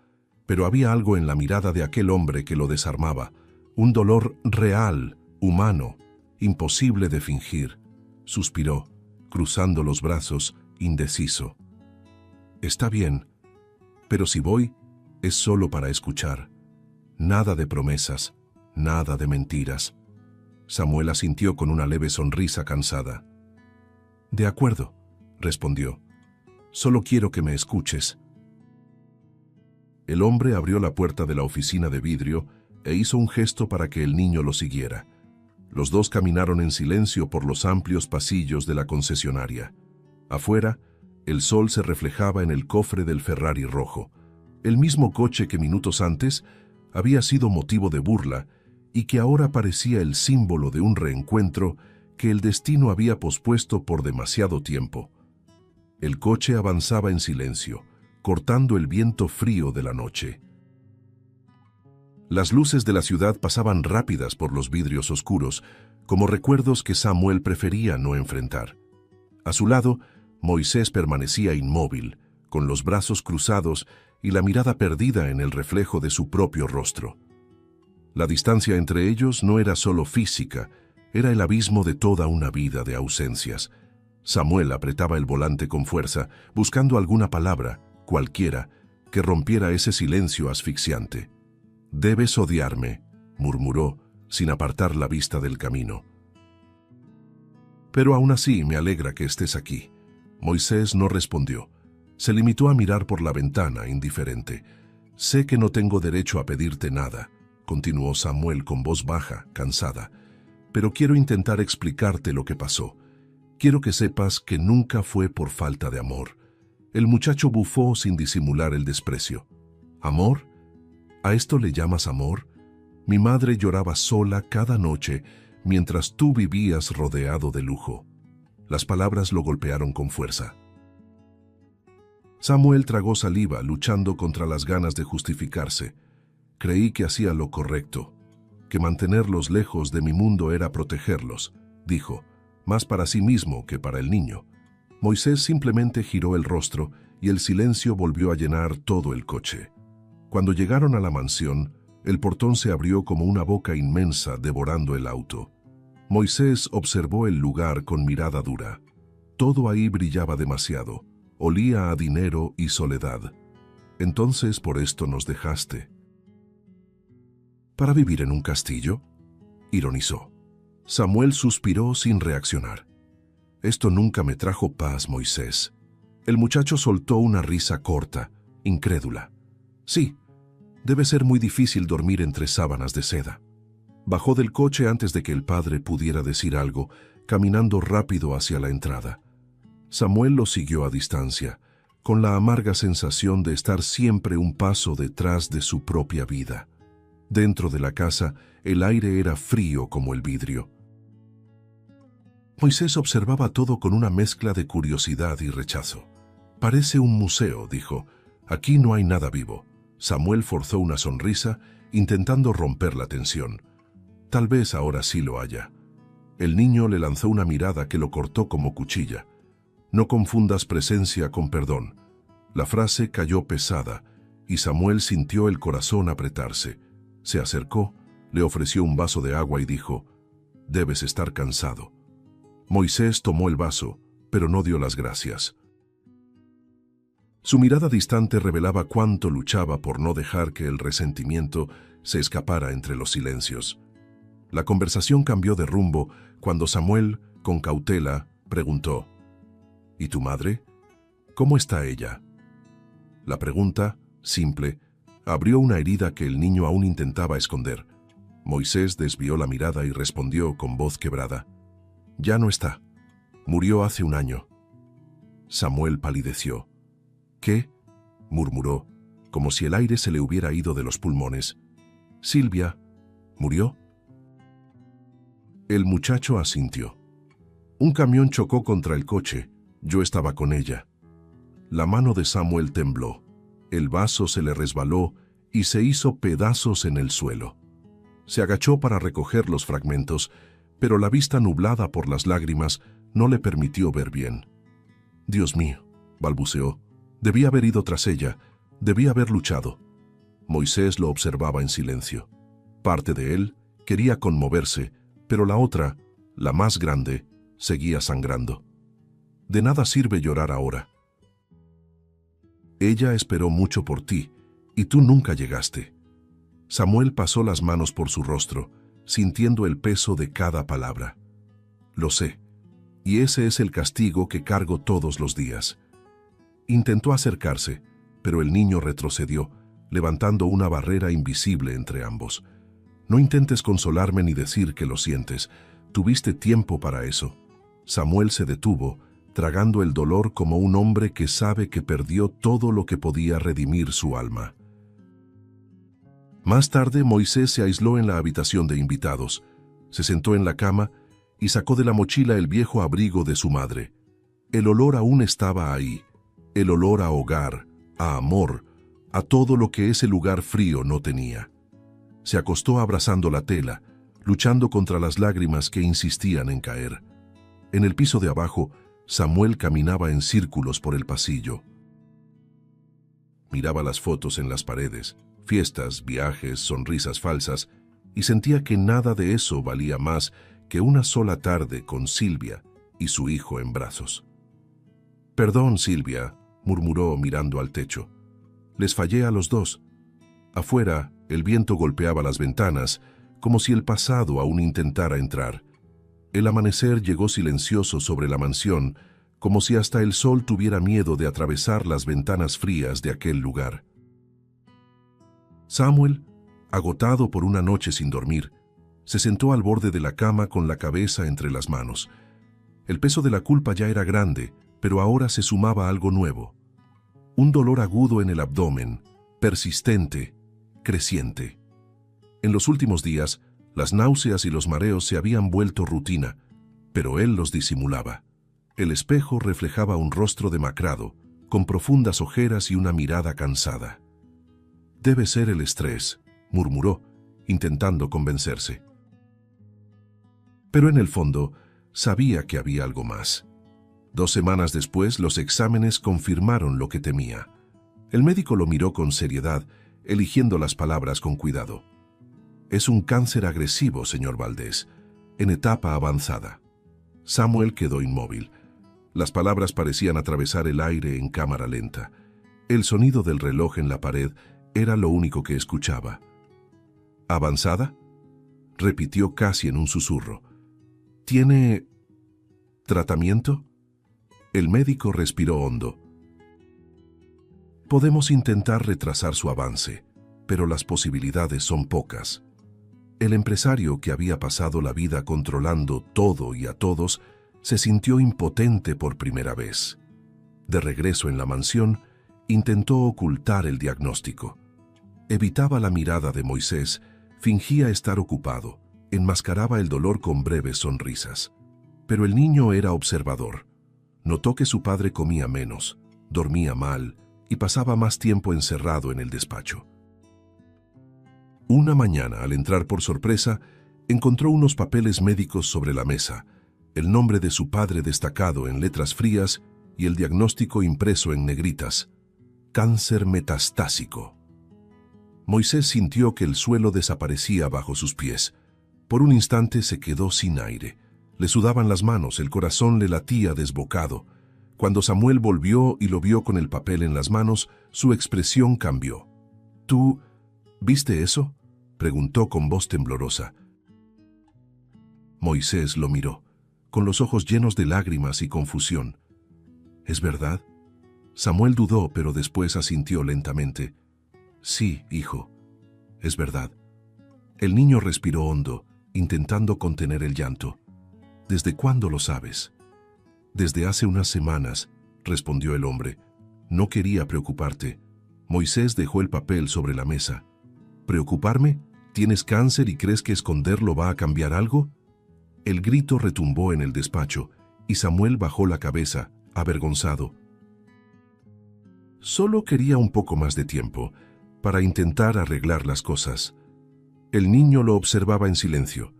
pero había algo en la mirada de aquel hombre que lo desarmaba, un dolor real, humano, imposible de fingir. Suspiró, cruzando los brazos, indeciso. «Está bien, pero si voy, es solo para escuchar. Nada de promesas, nada de mentiras». Samuel asintió con una leve sonrisa cansada. «De acuerdo», respondió. «Solo quiero que me escuches». El hombre abrió la puerta de la oficina de vidrio e hizo un gesto para que el niño lo siguiera. Los dos caminaron en silencio por los amplios pasillos de la concesionaria. Afuera, el sol se reflejaba en el cofre del Ferrari rojo, el mismo coche que minutos antes había sido motivo de burla y que ahora parecía el símbolo de un reencuentro que el destino había pospuesto por demasiado tiempo. El coche avanzaba en silencio, cortando el viento frío de la noche. Las luces de la ciudad pasaban rápidas por los vidrios oscuros, como recuerdos que Samuel prefería no enfrentar. A su lado, Moisés permanecía inmóvil, con los brazos cruzados y la mirada perdida en el reflejo de su propio rostro. La distancia entre ellos no era solo física, era el abismo de toda una vida de ausencias. Samuel apretaba el volante con fuerza, buscando alguna palabra, cualquiera, que rompiera ese silencio asfixiante. «Debes odiarme», murmuró, sin apartar la vista del camino. «Pero aún así me alegra que estés aquí». Moisés no respondió. Se limitó a mirar por la ventana, indiferente. «Sé que no tengo derecho a pedirte nada», continuó Samuel con voz baja, cansada. «Pero quiero intentar explicarte lo que pasó. Quiero que sepas que nunca fue por falta de amor». El muchacho bufó sin disimular el desprecio. «¿Amor? ¿A esto le llamas amor? Mi madre lloraba sola cada noche mientras tú vivías rodeado de lujo». Las palabras lo golpearon con fuerza. Samuel tragó saliva, luchando contra las ganas de justificarse. «Creí que hacía lo correcto, que mantenerlos lejos de mi mundo era protegerlos», dijo, más para sí mismo que para el niño. Moisés simplemente giró el rostro y el silencio volvió a llenar todo el coche. Cuando llegaron a la mansión, el portón se abrió como una boca inmensa devorando el auto. Moisés observó el lugar con mirada dura. Todo ahí brillaba demasiado, olía a dinero y soledad. «Entonces por esto nos dejaste». «¿Para vivir en un castillo?», ironizó. Samuel suspiró sin reaccionar. «Esto nunca me trajo paz, Moisés». El muchacho soltó una risa corta, incrédula. «Sí, debe ser muy difícil dormir entre sábanas de seda». Bajó del coche antes de que el padre pudiera decir algo, caminando rápido hacia la entrada. Samuel lo siguió a distancia, con la amarga sensación de estar siempre un paso detrás de su propia vida. Dentro de la casa, el aire era frío como el vidrio. Moisés observaba todo con una mezcla de curiosidad y rechazo. «Parece un museo», dijo. «Aquí no hay nada vivo». Samuel forzó una sonrisa, intentando romper la tensión. «Tal vez ahora sí lo haya». El niño le lanzó una mirada que lo cortó como cuchilla. «No confundas presencia con perdón». La frase cayó pesada, y Samuel sintió el corazón apretarse. Se acercó, le ofreció un vaso de agua y dijo: «Debes estar cansado». Moisés tomó el vaso, pero no dio las gracias. Su mirada distante revelaba cuánto luchaba por no dejar que el resentimiento se escapara entre los silencios. La conversación cambió de rumbo cuando Samuel, con cautela, preguntó: «¿Y tu madre? ¿Cómo está ella?». La pregunta, simple, abrió una herida que el niño aún intentaba esconder. Moisés desvió la mirada y respondió con voz quebrada: «Ya no está. Murió hace un año». Samuel palideció. «¿Qué?», murmuró, como si el aire se le hubiera ido de los pulmones. «Silvia, ¿murió?». El muchacho asintió. «Un camión chocó contra el coche. Yo estaba con ella». La mano de Samuel tembló. El vaso se le resbaló y se hizo pedazos en el suelo. Se agachó para recoger los fragmentos, pero la vista nublada por las lágrimas no le permitió ver bien. «Dios mío», balbuceó, «debía haber ido tras ella, debía haber luchado». Moisés lo observaba en silencio. Parte de él quería conmoverse, pero la otra, la más grande, seguía sangrando. «De nada sirve llorar ahora. Ella esperó mucho por ti, y tú nunca llegaste». Samuel pasó las manos por su rostro, sintiendo el peso de cada palabra. «Lo sé, y ese es el castigo que cargo todos los días». Intentó acercarse, pero el niño retrocedió, levantando una barrera invisible entre ambos. «No intentes consolarme ni decir que lo sientes. Tuviste tiempo para eso». Samuel se detuvo, tragando el dolor como un hombre que sabe que perdió todo lo que podía redimir su alma. Más tarde, Moisés se aisló en la habitación de invitados, se sentó en la cama y sacó de la mochila el viejo abrigo de su madre. El olor aún estaba ahí, el olor a hogar, a amor, a todo lo que ese lugar frío no tenía. Se acostó abrazando la tela, luchando contra las lágrimas que insistían en caer. En el piso de abajo, Samuel caminaba en círculos por el pasillo. Miraba las fotos en las paredes, fiestas, viajes, sonrisas falsas, y sentía que nada de eso valía más que una sola tarde con Silvia y su hijo en brazos. «Perdón, Silvia», murmuró mirando al techo. «Les fallé a los dos». Afuera, el viento golpeaba las ventanas, como si el pasado aún intentara entrar. El amanecer llegó silencioso sobre la mansión, como si hasta el sol tuviera miedo de atravesar las ventanas frías de aquel lugar. Samuel, agotado por una noche sin dormir, se sentó al borde de la cama con la cabeza entre las manos. El peso de la culpa ya era grande, pero ahora se sumaba algo nuevo. Un dolor agudo en el abdomen, persistente, creciente. En los últimos días, las náuseas y los mareos se habían vuelto rutina, pero él los disimulaba. El espejo reflejaba un rostro demacrado, con profundas ojeras y una mirada cansada. «Debe ser el estrés», murmuró, intentando convencerse. Pero en el fondo, sabía que había algo más. 2 semanas después, los exámenes confirmaron lo que temía. El médico lo miró con seriedad, eligiendo las palabras con cuidado. «Es un cáncer agresivo, señor Valdés, en etapa avanzada». Samuel quedó inmóvil. Las palabras parecían atravesar el aire en cámara lenta. El sonido del reloj en la pared era lo único que escuchaba. «¿Avanzada?», repitió casi en un susurro. «¿Tiene tratamiento?». El médico respiró hondo. «Podemos intentar retrasar su avance, pero las posibilidades son pocas». El empresario, que había pasado la vida controlando todo y a todos, se sintió impotente por primera vez. De regreso en la mansión, intentó ocultar el diagnóstico. Evitaba la mirada de Moisés, fingía estar ocupado, enmascaraba el dolor con breves sonrisas. Pero el niño era observador. Notó que su padre comía menos, dormía mal y pasaba más tiempo encerrado en el despacho. Una mañana, al entrar por sorpresa, encontró unos papeles médicos sobre la mesa, el nombre de su padre destacado en letras frías y el diagnóstico impreso en negritas: cáncer metastásico. Moisés sintió que el suelo desaparecía bajo sus pies. Por un instante se quedó sin aire. Le sudaban las manos, el corazón le latía desbocado. Cuando Samuel volvió y lo vio con el papel en las manos, su expresión cambió. «¿Tú viste eso?», preguntó con voz temblorosa. Moisés lo miró, con los ojos llenos de lágrimas y confusión. «¿Es verdad?». Samuel dudó, pero después asintió lentamente. «Sí, hijo, es verdad». El niño respiró hondo, intentando contener el llanto. «¿Desde cuándo lo sabes?». «Desde hace unas semanas», respondió el hombre. «No quería preocuparte». Moisés dejó el papel sobre la mesa. «¿Preocuparme? ¿Tienes cáncer y crees que esconderlo va a cambiar algo?». El grito retumbó en el despacho y Samuel bajó la cabeza, avergonzado. Solo quería un poco más de tiempo para intentar arreglar las cosas. El niño lo observaba en silencio.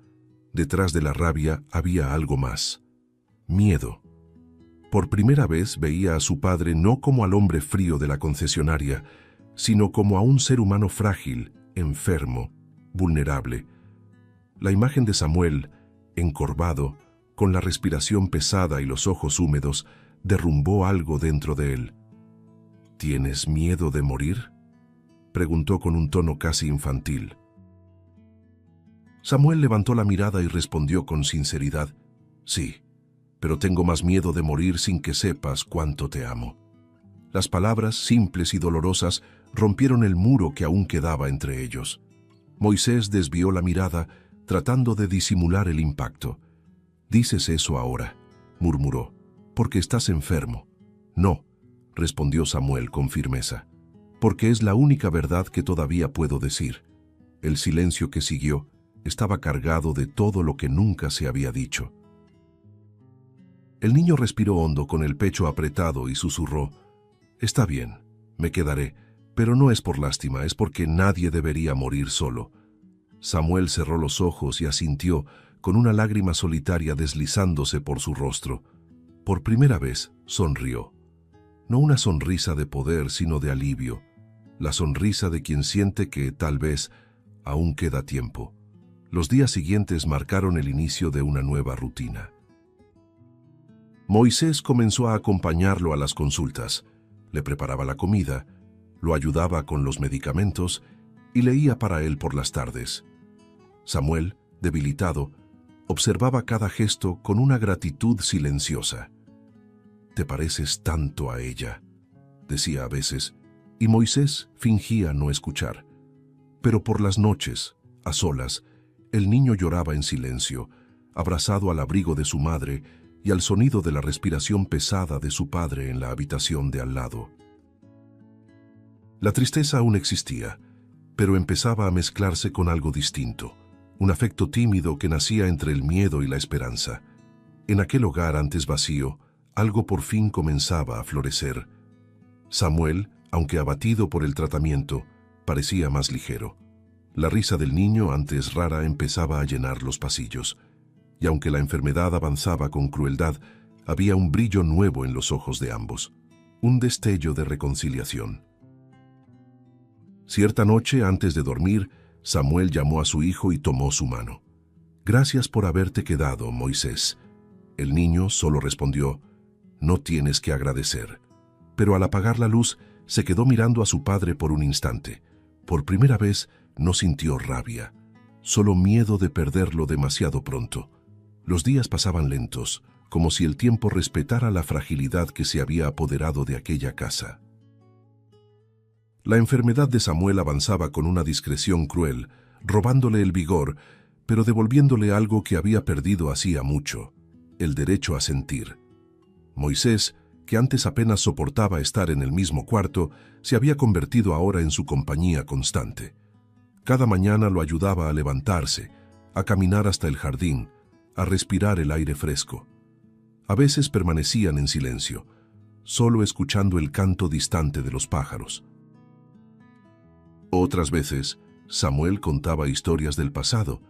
Detrás de la rabia había algo más: miedo. Por primera vez veía a su padre no como al hombre frío de la concesionaria, sino como a un ser humano frágil, enfermo, vulnerable. La imagen de Samuel, encorvado, con la respiración pesada y los ojos húmedos, derrumbó algo dentro de él. «¿Tienes miedo de morir?», preguntó con un tono casi infantil. Samuel levantó la mirada y respondió con sinceridad: «Sí, pero tengo más miedo de morir sin que sepas cuánto te amo». Las palabras, simples y dolorosas, rompieron el muro que aún quedaba entre ellos. Moisés desvió la mirada, tratando de disimular el impacto. «Dices eso ahora», murmuró. porque estás enfermo. No, respondió Samuel con firmeza, porque es la única verdad que todavía puedo decir. El silencio que siguió estaba cargado de todo lo que nunca se había dicho. El niño respiró hondo con el pecho apretado y susurró: «Está bien, me quedaré, pero no es por lástima, es porque nadie debería morir solo». Samuel cerró los ojos y asintió, con una lágrima solitaria deslizándose por su rostro. Por primera vez sonrió. No una sonrisa de poder, sino de alivio. La sonrisa de quien siente que, tal vez, aún queda tiempo. Los días siguientes marcaron el inicio de una nueva rutina. Moisés comenzó a acompañarlo a las consultas. Le preparaba la comida, lo ayudaba con los medicamentos y leía para él por las tardes. Samuel, debilitado, observaba cada gesto con una gratitud silenciosa. «Te pareces tanto a ella», decía a veces, y Moisés fingía no escuchar. Pero por las noches, a solas, el niño lloraba en silencio, abrazado al abrigo de su madre y al sonido de la respiración pesada de su padre en la habitación de al lado. La tristeza aún existía, pero empezaba a mezclarse con algo distinto, un afecto tímido que nacía entre el miedo y la esperanza. En aquel hogar antes vacío, algo por fin comenzaba a florecer. Samuel, aunque abatido por el tratamiento, parecía más ligero. La risa del niño, antes rara, empezaba a llenar los pasillos, y aunque la enfermedad avanzaba con crueldad, había un brillo nuevo en los ojos de ambos, un destello de reconciliación. Cierta noche, antes de dormir, Samuel llamó a su hijo y tomó su mano. «Gracias por haberte quedado, Moisés». El niño solo respondió: «No tienes que agradecer». Pero al apagar la luz, se quedó mirando a su padre por un instante. Por primera vez no sintió rabia, solo miedo de perderlo demasiado pronto. Los días pasaban lentos, como si el tiempo respetara la fragilidad que se había apoderado de aquella casa. La enfermedad de Samuel avanzaba con una discreción cruel, robándole el vigor, pero devolviéndole algo que había perdido hacía mucho: el derecho a sentir. Moisés, que antes apenas soportaba estar en el mismo cuarto, se había convertido ahora en su compañía constante. Cada mañana lo ayudaba a levantarse, a caminar hasta el jardín, a respirar el aire fresco. A veces permanecían en silencio, solo escuchando el canto distante de los pájaros. Otras veces, Samuel contaba historias del pasado,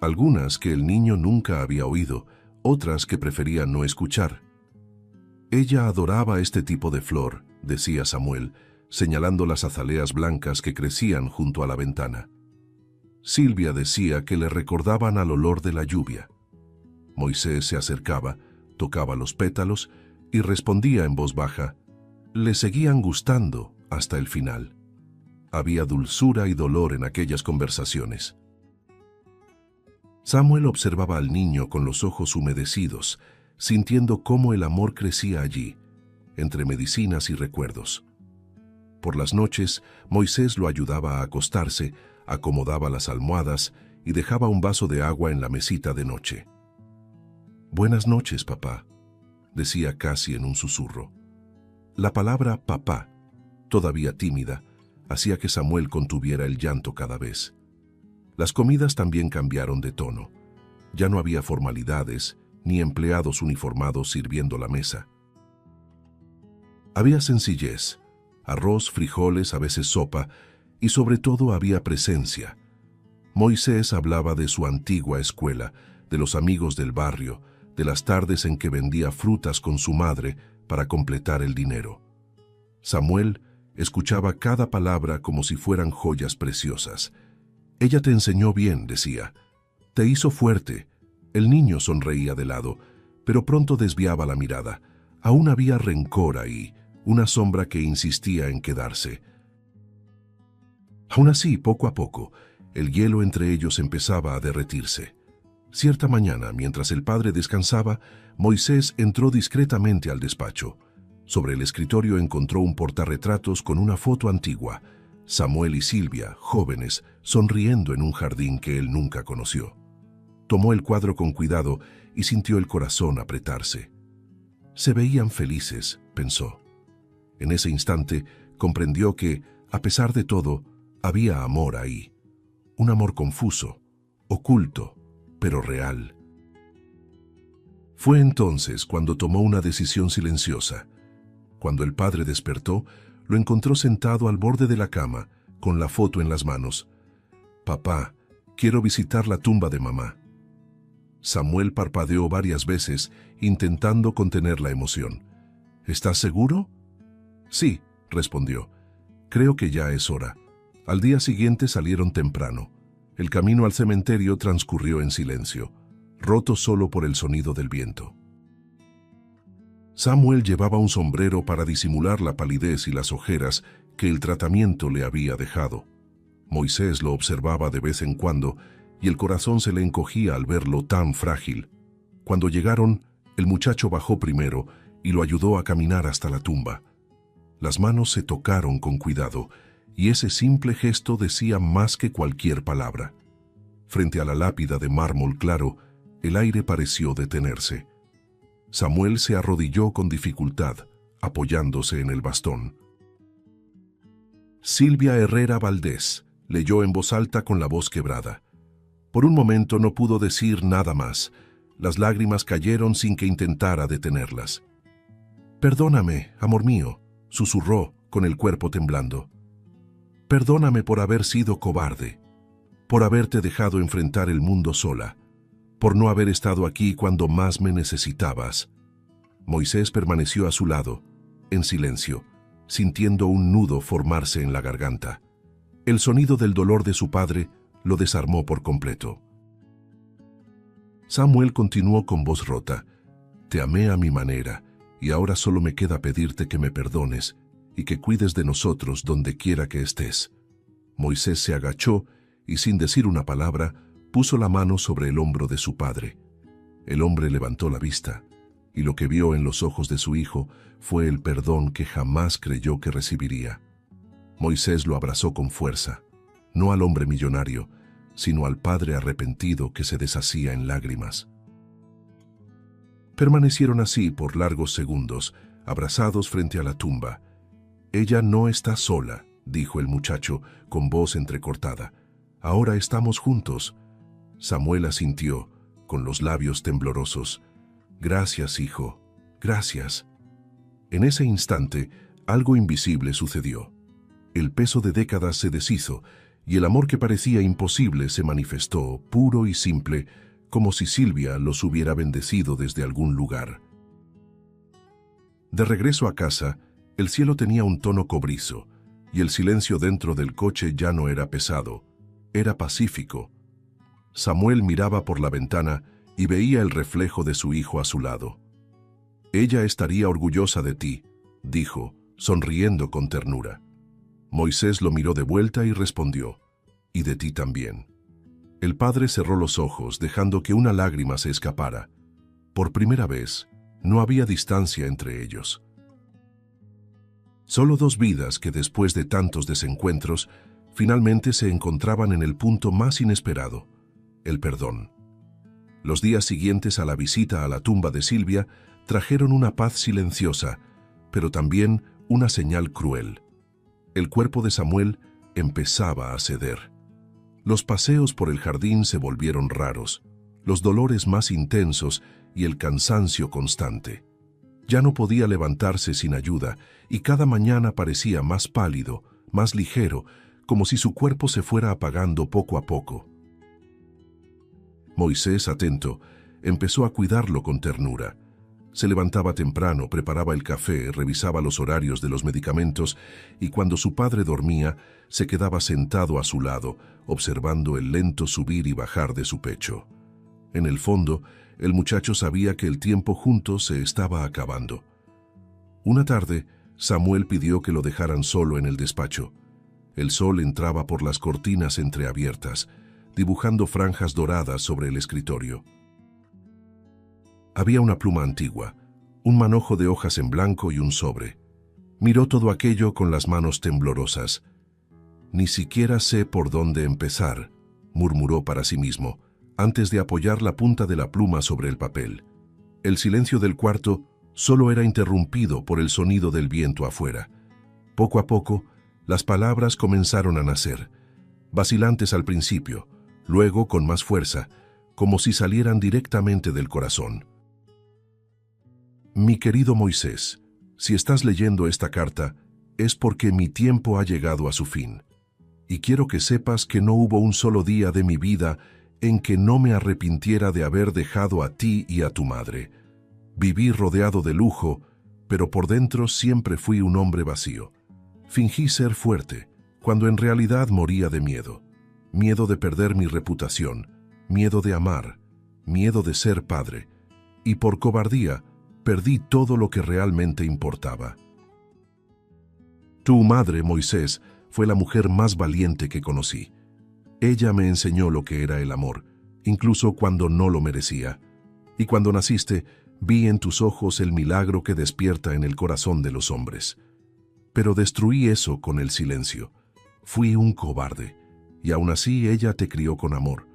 algunas que el niño nunca había oído, otras que prefería no escuchar. «Ella adoraba este tipo de flor», decía Samuel, señalando las azaleas blancas que crecían junto a la ventana. Silvia decía que le recordaban al olor de la lluvia. Moisés se acercaba, tocaba los pétalos y respondía en voz baja: «Le seguían gustando hasta el final». Había dulzura y dolor en aquellas conversaciones. Samuel observaba al niño con los ojos humedecidos, sintiendo cómo el amor crecía allí, entre medicinas y recuerdos. Por las noches, Moisés lo ayudaba a acostarse, acomodaba las almohadas y dejaba un vaso de agua en la mesita de noche. «Buenas noches, papá», decía casi en un susurro. La palabra «papá», todavía tímida, hacía que Samuel contuviera el llanto cada vez. Las comidas también cambiaron de tono. Ya no había formalidades, ni empleados uniformados sirviendo la mesa. Había sencillez, arroz, frijoles, a veces sopa, y sobre todo había presencia. Moisés hablaba de su antigua escuela, de los amigos del barrio, de las tardes en que vendía frutas con su madre para completar el dinero. Samuel escuchaba cada palabra como si fueran joyas preciosas. «Ella te enseñó bien», decía. «Te hizo fuerte». El niño sonreía de lado, pero pronto desviaba la mirada. Aún había rencor ahí, una sombra que insistía en quedarse. Aún así, poco a poco, el hielo entre ellos empezaba a derretirse. Cierta mañana, mientras el padre descansaba, Moisés entró discretamente al despacho. Sobre el escritorio encontró un portarretratos con una foto antigua: Samuel y Silvia, jóvenes, sonriendo en un jardín que él nunca conoció. Tomó el cuadro con cuidado y sintió el corazón apretarse. Se veían felices, pensó. En ese instante comprendió que, a pesar de todo, había amor ahí. Un amor confuso, oculto, pero real. Fue entonces cuando tomó una decisión silenciosa. Cuando el padre despertó, lo encontró sentado al borde de la cama, con la foto en las manos. «Papá, quiero visitar la tumba de mamá». Samuel parpadeó varias veces, intentando contener la emoción. «¿Estás seguro?» «Sí», respondió. «Creo que ya es hora». Al día siguiente salieron temprano. El camino al cementerio transcurrió en silencio, roto solo por el sonido del viento. Samuel llevaba un sombrero para disimular la palidez y las ojeras que el tratamiento le había dejado. Moisés lo observaba de vez en cuando y el corazón se le encogía al verlo tan frágil. Cuando llegaron, el muchacho bajó primero y lo ayudó a caminar hasta la tumba. Las manos se tocaron con cuidado y ese simple gesto decía más que cualquier palabra. Frente a la lápida de mármol claro, el aire pareció detenerse. Samuel se arrodilló con dificultad, apoyándose en el bastón. Silvia Herrera Valdés leyó en voz alta con la voz quebrada. Por un momento no pudo decir nada más. Las lágrimas cayeron sin que intentara detenerlas. «Perdóname, amor mío», susurró con el cuerpo temblando. «Perdóname por haber sido cobarde, por haberte dejado enfrentar el mundo sola, por no haber estado aquí cuando más me necesitabas». Moisés permaneció a su lado, en silencio, sintiendo un nudo formarse en la garganta. El sonido del dolor de su padre lo desarmó por completo. Samuel continuó con voz rota. «Te amé a mi manera, y ahora solo me queda pedirte que me perdones y que cuides de nosotros donde quiera que estés». Moisés se agachó y sin decir una palabra, puso la mano sobre el hombro de su padre. El hombre levantó la vista, y lo que vio en los ojos de su hijo fue el perdón que jamás creyó que recibiría. Moisés lo abrazó con fuerza, no al hombre millonario, sino al padre arrepentido que se deshacía en lágrimas. Permanecieron así por largos segundos, abrazados frente a la tumba. «Ella no está sola», dijo el muchacho con voz entrecortada. «Ahora estamos juntos». Samuel asintió, con los labios temblorosos. «Gracias, hijo, gracias». En ese instante, algo invisible sucedió. El peso de décadas se deshizo, y el amor que parecía imposible se manifestó, puro y simple, como si Silvia los hubiera bendecido desde algún lugar. De regreso a casa, el cielo tenía un tono cobrizo, y el silencio dentro del coche ya no era pesado, era pacífico. Samuel miraba por la ventana y veía el reflejo de su hijo a su lado. «Ella estaría orgullosa de ti», dijo, sonriendo con ternura. Moisés lo miró de vuelta y respondió, «Y de ti también». El padre cerró los ojos, dejando que una lágrima se escapara. Por primera vez, no había distancia entre ellos. Solo dos vidas que después de tantos desencuentros, finalmente se encontraban en el punto más inesperado, el perdón. Los días siguientes a la visita a la tumba de Silvia trajeron una paz silenciosa, pero también una señal cruel. El cuerpo de Samuel empezaba a ceder. Los paseos por el jardín se volvieron raros, los dolores más intensos y el cansancio constante. Ya no podía levantarse sin ayuda y cada mañana parecía más pálido, más ligero, como si su cuerpo se fuera apagando poco a poco. Moisés, atento, empezó a cuidarlo con ternura. Se levantaba temprano, preparaba el café, revisaba los horarios de los medicamentos y cuando su padre dormía, se quedaba sentado a su lado, observando el lento subir y bajar de su pecho. En el fondo, el muchacho sabía que el tiempo juntos se estaba acabando. Una tarde, Samuel pidió que lo dejaran solo en el despacho. El sol entraba por las cortinas entreabiertas, dibujando franjas doradas sobre el escritorio. Había una pluma antigua, un manojo de hojas en blanco y un sobre. Miró todo aquello con las manos temblorosas. «Ni siquiera sé por dónde empezar», murmuró para sí mismo, antes de apoyar la punta de la pluma sobre el papel. El silencio del cuarto solo era interrumpido por el sonido del viento afuera. Poco a poco, las palabras comenzaron a nacer, vacilantes al principio, luego con más fuerza, como si salieran directamente del corazón. Mi querido Moisés, si estás leyendo esta carta, es porque mi tiempo ha llegado a su fin. Y quiero que sepas que no hubo un solo día de mi vida en que no me arrepintiera de haber dejado a ti y a tu madre. Viví rodeado de lujo, pero por dentro siempre fui un hombre vacío. Fingí ser fuerte, cuando en realidad moría de miedo. Miedo de perder mi reputación, miedo de amar, miedo de ser padre. Y por cobardía, perdí todo lo que realmente importaba. Tu madre, Moisés, fue la mujer más valiente que conocí. Ella me enseñó lo que era el amor, incluso cuando no lo merecía. Y cuando naciste, vi en tus ojos el milagro que despierta en el corazón de los hombres. Pero destruí eso con el silencio. Fui un cobarde, y aún así ella te crió con amor.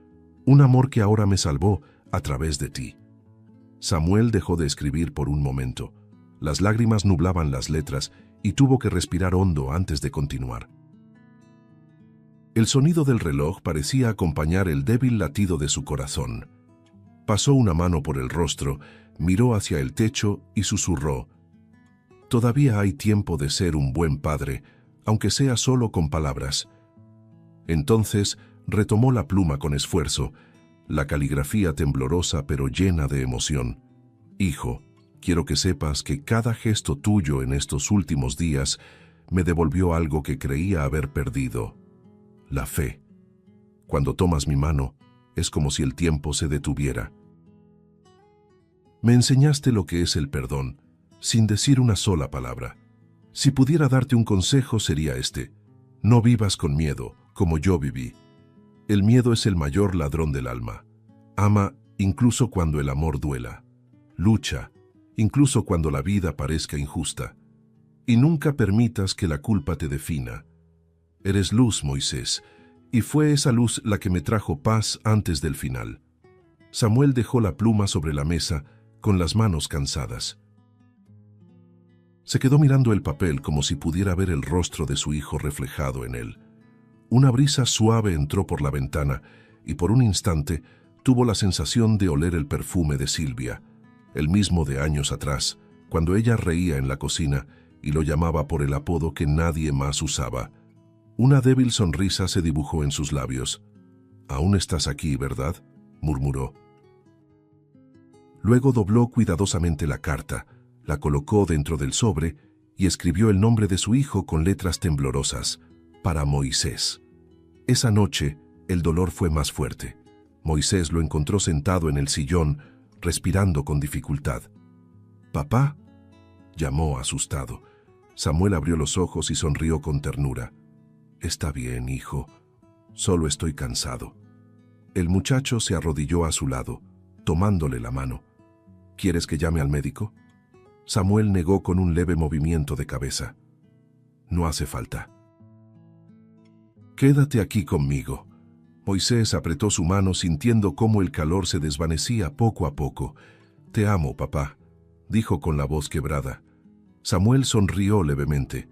Un amor que ahora me salvó a través de ti. Samuel dejó de escribir por un momento. Las lágrimas nublaban las letras y tuvo que respirar hondo antes de continuar. El sonido del reloj parecía acompañar el débil latido de su corazón. Pasó una mano por el rostro, miró hacia el techo y susurró: «Todavía hay tiempo de ser un buen padre, aunque sea solo con palabras». Entonces retomó la pluma con esfuerzo, la caligrafía temblorosa pero llena de emoción. «Hijo, quiero que sepas que cada gesto tuyo en estos últimos días me devolvió algo que creía haber perdido: la fe. Cuando tomas mi mano, es como si el tiempo se detuviera. Me enseñaste lo que es el perdón, sin decir una sola palabra. Si pudiera darte un consejo sería este: no vivas con miedo, como yo viví. El miedo es el mayor ladrón del alma. Ama incluso cuando el amor duela. Lucha, incluso cuando la vida parezca injusta. Y nunca permitas que la culpa te defina. Eres luz, Moisés, y fue esa luz la que me trajo paz antes del final». Samuel dejó la pluma sobre la mesa, con las manos cansadas. Se quedó mirando el papel como si pudiera ver el rostro de su hijo reflejado en él. Una brisa suave entró por la ventana y por un instante tuvo la sensación de oler el perfume de Silvia, el mismo de años atrás, cuando ella reía en la cocina y lo llamaba por el apodo que nadie más usaba. Una débil sonrisa se dibujó en sus labios. «Aún estás aquí, ¿verdad?», murmuró. Luego dobló cuidadosamente la carta, la colocó dentro del sobre y escribió el nombre de su hijo con letras temblorosas: «Para Moisés». Esa noche, el dolor fue más fuerte. Moisés lo encontró sentado en el sillón, respirando con dificultad. «¿Papá?», llamó asustado. Samuel abrió los ojos y sonrió con ternura. «Está bien, hijo. Solo estoy cansado». El muchacho se arrodilló a su lado, tomándole la mano. «¿Quieres que llame al médico?». Samuel negó con un leve movimiento de cabeza. «No hace falta». «Quédate aquí conmigo». Moisés apretó su mano sintiendo cómo el calor se desvanecía poco a poco. «Te amo, papá», dijo con la voz quebrada. Samuel sonrió levemente.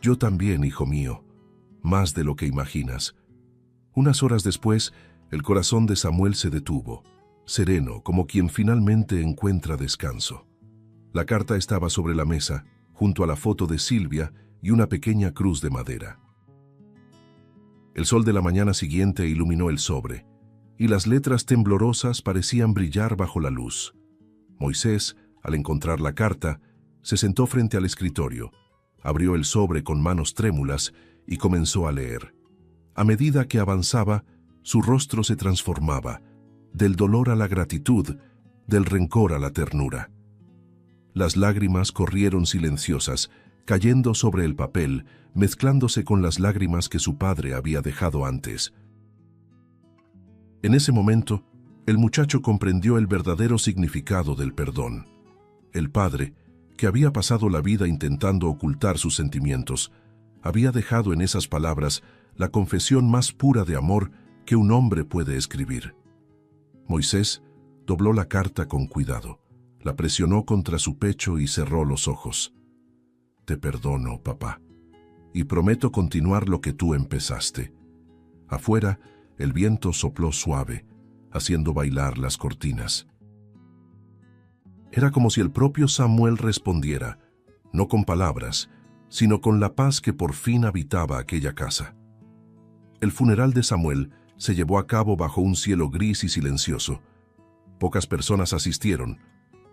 «Yo también, hijo mío, más de lo que imaginas». Unas horas después, el corazón de Samuel se detuvo, sereno, como quien finalmente encuentra descanso. La carta estaba sobre la mesa, junto a la foto de Silvia y una pequeña cruz de madera. El sol de la mañana siguiente iluminó el sobre, y las letras temblorosas parecían brillar bajo la luz. Moisés, al encontrar la carta, se sentó frente al escritorio, abrió el sobre con manos trémulas y comenzó a leer. A medida que avanzaba, su rostro se transformaba, del dolor a la gratitud, del rencor a la ternura. Las lágrimas corrieron silenciosas, cayendo sobre el papel, mezclándose con las lágrimas que su padre había dejado antes. En ese momento, el muchacho comprendió el verdadero significado del perdón. El padre, que había pasado la vida intentando ocultar sus sentimientos, había dejado en esas palabras la confesión más pura de amor que un hombre puede escribir. Moisés dobló la carta con cuidado, La presionó contra su pecho y cerró los ojos. Te perdono, papá, y prometo continuar lo que tú empezaste. Afuera, el viento sopló suave, haciendo bailar las cortinas. Era como si el propio Samuel respondiera, no con palabras, sino con la paz que por fin habitaba aquella casa. El funeral de Samuel se llevó a cabo bajo un cielo gris y silencioso. Pocas personas asistieron,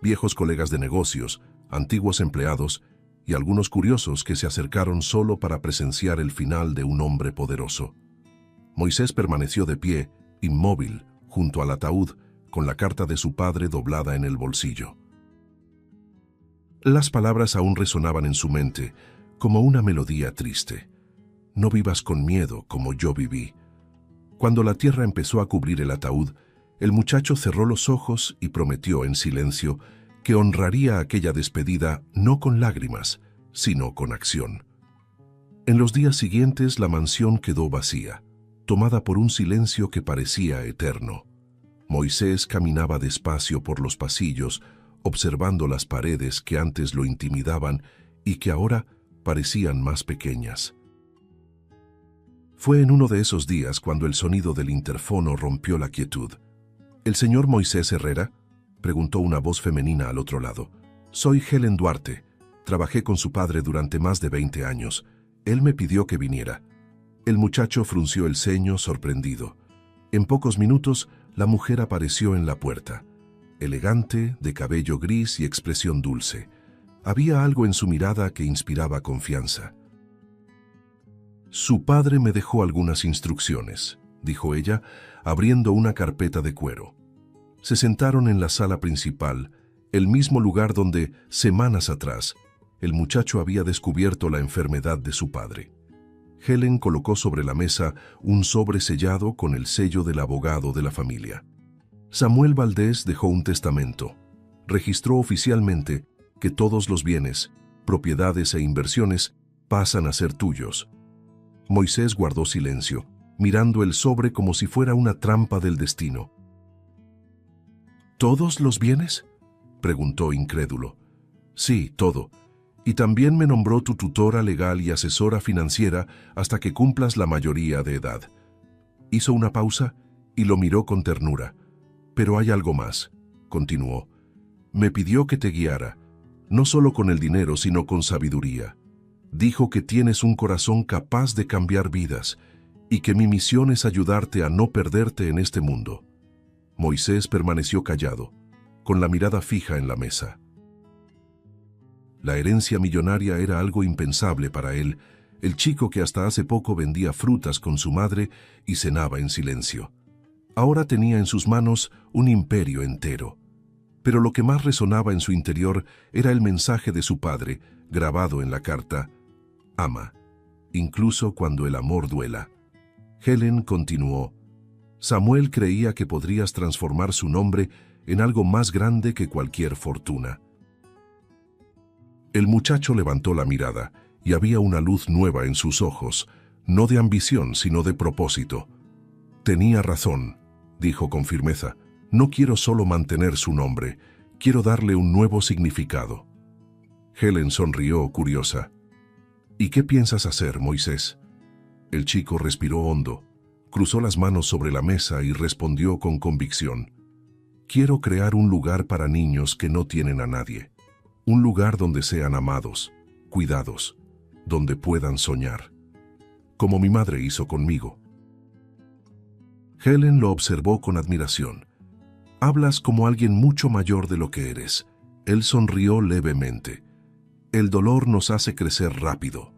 viejos colegas de negocios, antiguos empleados y algunos curiosos que se acercaron solo para presenciar el final de un hombre poderoso. Moisés permaneció de pie, inmóvil, junto al ataúd, con la carta de su padre doblada en el bolsillo. Las palabras aún resonaban en su mente, como una melodía triste. No vivas con miedo como yo viví. Cuando la tierra empezó a cubrir el ataúd, el muchacho cerró los ojos y prometió en silencio que honraría aquella despedida no con lágrimas, sino con acción. En los días siguientes la mansión quedó vacía, tomada por un silencio que parecía eterno. Moisés caminaba despacio por los pasillos, observando las paredes que antes lo intimidaban y que ahora parecían más pequeñas. Fue en uno de esos días cuando el sonido del interfono rompió la quietud. ¿El señor Moisés Herrera?, preguntó una voz femenina al otro lado. Soy Helen Duarte. Trabajé con su padre durante más de 20 años. Él me pidió que viniera. El muchacho frunció el ceño, sorprendido. En pocos minutos, la mujer apareció en la puerta. Elegante, de cabello gris y expresión dulce. Había algo en su mirada que inspiraba confianza. Su padre me dejó algunas instrucciones, dijo ella, abriendo una carpeta de cuero. Se sentaron en la sala principal, el mismo lugar donde, semanas atrás, el muchacho había descubierto la enfermedad de su padre. Helen colocó sobre la mesa un sobre sellado con el sello del abogado de la familia. Samuel Valdés dejó un testamento. Registró oficialmente que todos los bienes, propiedades e inversiones pasan a ser tuyos. Moisés guardó silencio, mirando el sobre como si fuera una trampa del destino. ¿Todos los bienes?, preguntó incrédulo. Sí, todo. Y también me nombró tu tutora legal y asesora financiera hasta que cumplas la mayoría de edad. Hizo una pausa y lo miró con ternura. Pero hay algo más, continuó. Me pidió que te guiara, no solo con el dinero, sino con sabiduría. Dijo que tienes un corazón capaz de cambiar vidas y que mi misión es ayudarte a no perderte en este mundo. Moisés permaneció callado, con la mirada fija en la mesa. La herencia millonaria era algo impensable para él, el chico que hasta hace poco vendía frutas con su madre y cenaba en silencio. Ahora tenía en sus manos un imperio entero. Pero lo que más resonaba en su interior era el mensaje de su padre, grabado en la carta: ama, incluso cuando el amor duela. Helen continuó: Samuel creía que podrías transformar su nombre en algo más grande que cualquier fortuna. El muchacho levantó la mirada y había una luz nueva en sus ojos, no de ambición, sino de propósito. Tenía razón, dijo con firmeza. No quiero solo mantener su nombre, quiero darle un nuevo significado. Helen sonrió, curiosa. ¿Y qué piensas hacer, Moisés? El chico respiró hondo, cruzó las manos sobre la mesa y respondió con convicción. Quiero crear un lugar para niños que no tienen a nadie. Un lugar donde sean amados, cuidados, donde puedan soñar. Como mi madre hizo conmigo. Helen lo observó con admiración. Hablas como alguien mucho mayor de lo que eres. Él sonrió levemente. El dolor nos hace crecer rápido.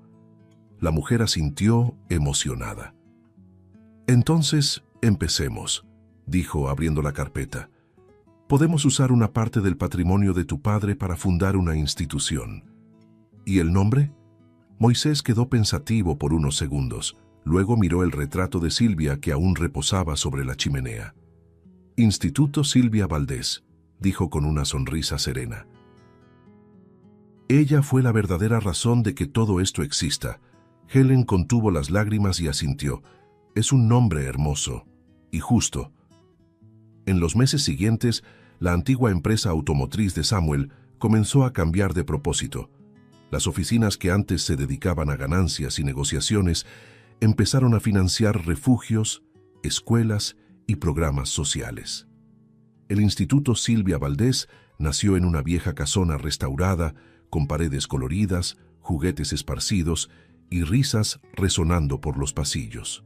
La mujer asintió, emocionada. Entonces, empecemos, dijo abriendo la carpeta. Podemos usar una parte del patrimonio de tu padre para fundar una institución. ¿Y el nombre? Moisés quedó pensativo por unos segundos. Luego miró el retrato de Silvia que aún reposaba sobre la chimenea. Instituto Silvia Valdés, dijo con una sonrisa serena. Ella fue la verdadera razón de que todo esto exista. Helen contuvo las lágrimas y asintió. Es un nombre hermoso y justo. En los meses siguientes, la antigua empresa automotriz de Samuel comenzó a cambiar de propósito. Las oficinas que antes se dedicaban a ganancias y negociaciones empezaron a financiar refugios, escuelas y programas sociales. El Instituto Silvia Valdés nació en una vieja casona restaurada, con paredes coloridas, juguetes esparcidos y risas resonando por los pasillos.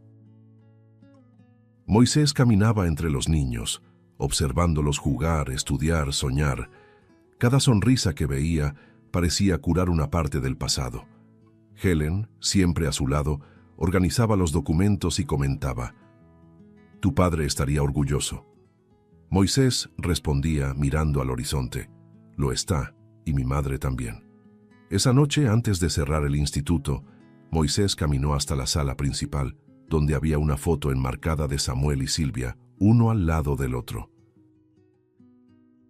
Moisés caminaba entre los niños, observándolos jugar, estudiar, soñar. Cada sonrisa que veía parecía curar una parte del pasado. Helen, siempre a su lado, organizaba los documentos y comentaba: «Tu padre estaría orgulloso». Moisés respondía mirando al horizonte: «Lo está, y mi madre también». Esa noche, antes de cerrar el instituto, Moisés caminó hasta la sala principal, donde había una foto enmarcada de Samuel y Silvia, uno al lado del otro.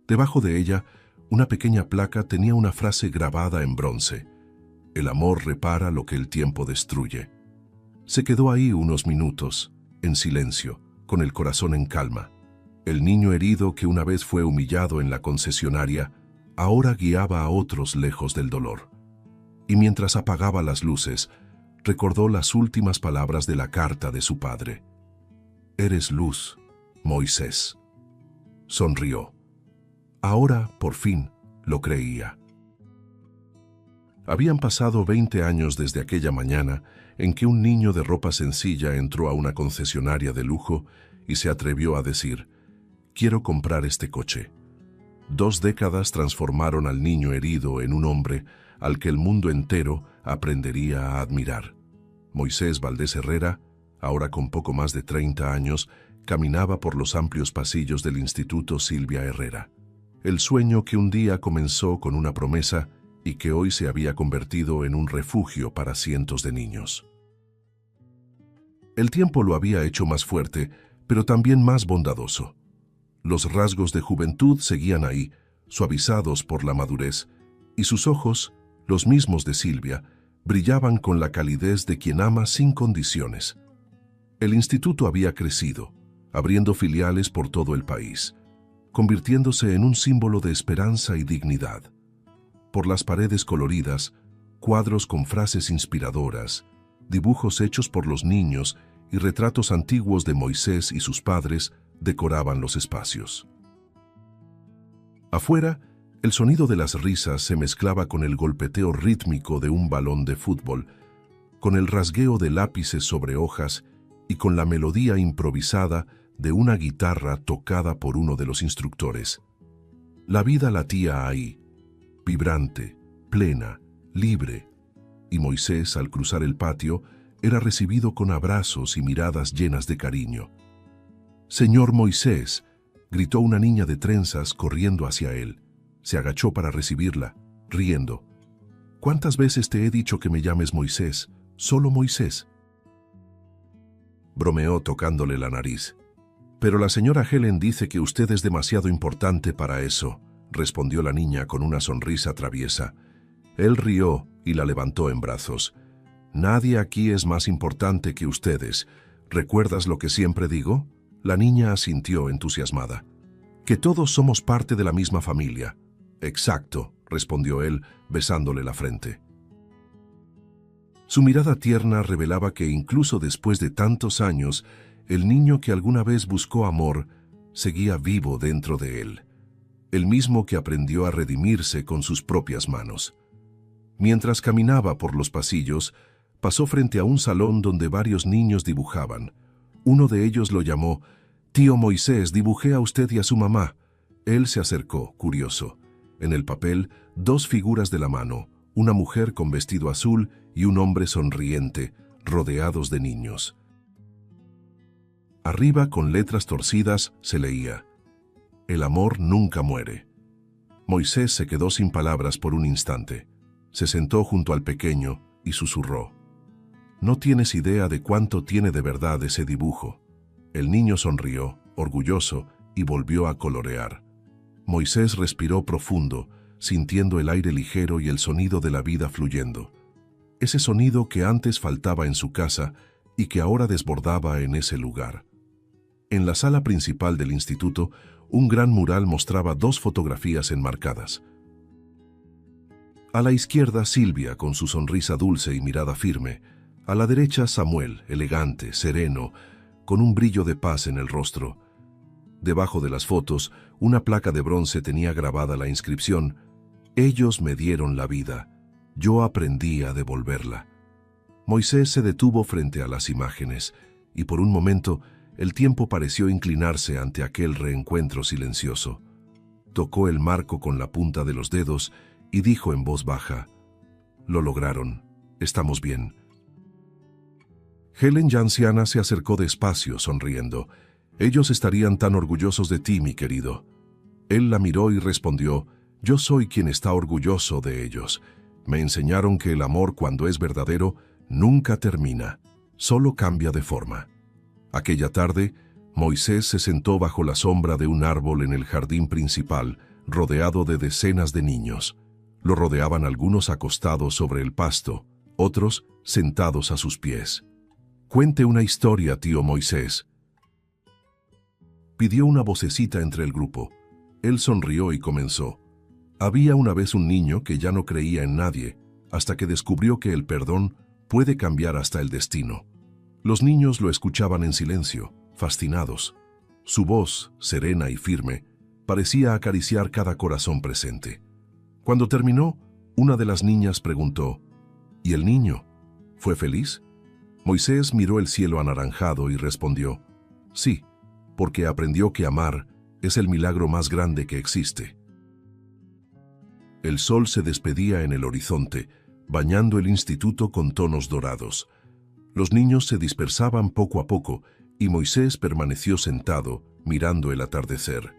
Debajo de ella, una pequeña placa tenía una frase grabada en bronce: «El amor repara lo que el tiempo destruye». Se quedó ahí unos minutos, en silencio, con el corazón en calma. El niño herido que una vez fue humillado en la concesionaria, ahora guiaba a otros lejos del dolor. Y mientras apagaba las luces, recordó las últimas palabras de la carta de su padre: «Eres luz, Moisés». Sonrió. Ahora, por fin, lo creía. Habían pasado 20 años desde aquella mañana en que un niño de ropa sencilla entró a una concesionaria de lujo y se atrevió a decir: «Quiero comprar este coche». 2 décadas transformaron al niño herido en un hombre al que el mundo entero aprendería a admirar. Moisés Valdés Herrera, ahora con poco más de 30 años, caminaba por los amplios pasillos del Instituto Silvia Herrera. El sueño que un día comenzó con una promesa y que hoy se había convertido en un refugio para cientos de niños. El tiempo lo había hecho más fuerte, pero también más bondadoso. Los rasgos de juventud seguían ahí, suavizados por la madurez, y sus ojos, los mismos de Silvia, brillaban con la calidez de quien ama sin condiciones. El instituto había crecido, abriendo filiales por todo el país, convirtiéndose en un símbolo de esperanza y dignidad. Por las paredes coloridas, cuadros con frases inspiradoras, dibujos hechos por los niños y retratos antiguos de Moisés y sus padres decoraban los espacios. Afuera, el sonido de las risas se mezclaba con el golpeteo rítmico de un balón de fútbol, con el rasgueo de lápices sobre hojas y con la melodía improvisada de una guitarra tocada por uno de los instructores. La vida latía ahí, vibrante, plena, libre, y Moisés, al cruzar el patio, era recibido con abrazos y miradas llenas de cariño. «Señor Moisés», gritó una niña de trenzas corriendo hacia él. Se agachó para recibirla, riendo. «¿Cuántas veces te he dicho que me llames Moisés? Solo Moisés». Bromeó tocándole la nariz. «Pero la señora Helen dice que usted es demasiado importante para eso», respondió la niña con una sonrisa traviesa. Él rió y la levantó en brazos. «Nadie aquí es más importante que ustedes. ¿Recuerdas lo que siempre digo?». La niña asintió entusiasmada. «Que todos somos parte de la misma familia». «Exacto», respondió él, besándole la frente. Su mirada tierna revelaba que incluso después de tantos años, el niño que alguna vez buscó amor seguía vivo dentro de él, el mismo que aprendió a redimirse con sus propias manos. Mientras caminaba por los pasillos, pasó frente a un salón donde varios niños dibujaban. Uno de ellos lo llamó: «Tío Moisés, dibujé a usted y a su mamá». Él se acercó, curioso. En el papel, 2 figuras de la mano, una mujer con vestido azul y un hombre sonriente, rodeados de niños. Arriba, con letras torcidas, se leía: «El amor nunca muere». Moisés se quedó sin palabras por un instante. Se sentó junto al pequeño y susurró: «No tienes idea de cuánto tiene de verdad ese dibujo». El niño sonrió, orgulloso, y volvió a colorear. Moisés respiró profundo, sintiendo el aire ligero y el sonido de la vida fluyendo. Ese sonido que antes faltaba en su casa y que ahora desbordaba en ese lugar. En la sala principal del instituto, Un gran mural mostraba 2 fotografías enmarcadas. A la izquierda, Silvia, con su sonrisa dulce y mirada firme. A la derecha, Samuel, elegante, sereno, con un brillo de paz en el rostro. Debajo de las fotos, una placa de bronce tenía grabada la inscripción: «Ellos me dieron la vida, yo aprendí a devolverla». Moisés se detuvo frente a las imágenes, y por un momento el tiempo pareció inclinarse ante aquel reencuentro silencioso. Tocó el marco con la punta de los dedos y dijo en voz baja: «Lo lograron, estamos bien». Helen, ya anciana, se acercó despacio, sonriendo. «Ellos estarían tan orgullosos de ti, mi querido». Él la miró y respondió: «Yo soy quien está orgulloso de ellos. Me enseñaron que el amor, cuando es verdadero, nunca termina, solo cambia de forma». Aquella tarde, Moisés se sentó bajo la sombra de un árbol en el jardín principal, rodeado de decenas de niños. Lo rodeaban algunos acostados sobre el pasto, otros sentados a sus pies. «Cuente una historia, tío Moisés», pidió una vocecita entre el grupo. Él sonrió y comenzó: «Había una vez un niño que ya no creía en nadie, hasta que descubrió que el perdón puede cambiar hasta el destino». Los niños lo escuchaban en silencio, fascinados. Su voz, serena y firme, parecía acariciar cada corazón presente. Cuando terminó, una de las niñas preguntó: «¿Y el niño? ¿Fue feliz?». Moisés miró el cielo anaranjado y respondió: «Sí, porque aprendió que amar es el milagro más grande que existe». El sol se despedía en el horizonte, bañando el instituto con tonos dorados. Los niños se dispersaban poco a poco y Moisés permaneció sentado, mirando el atardecer.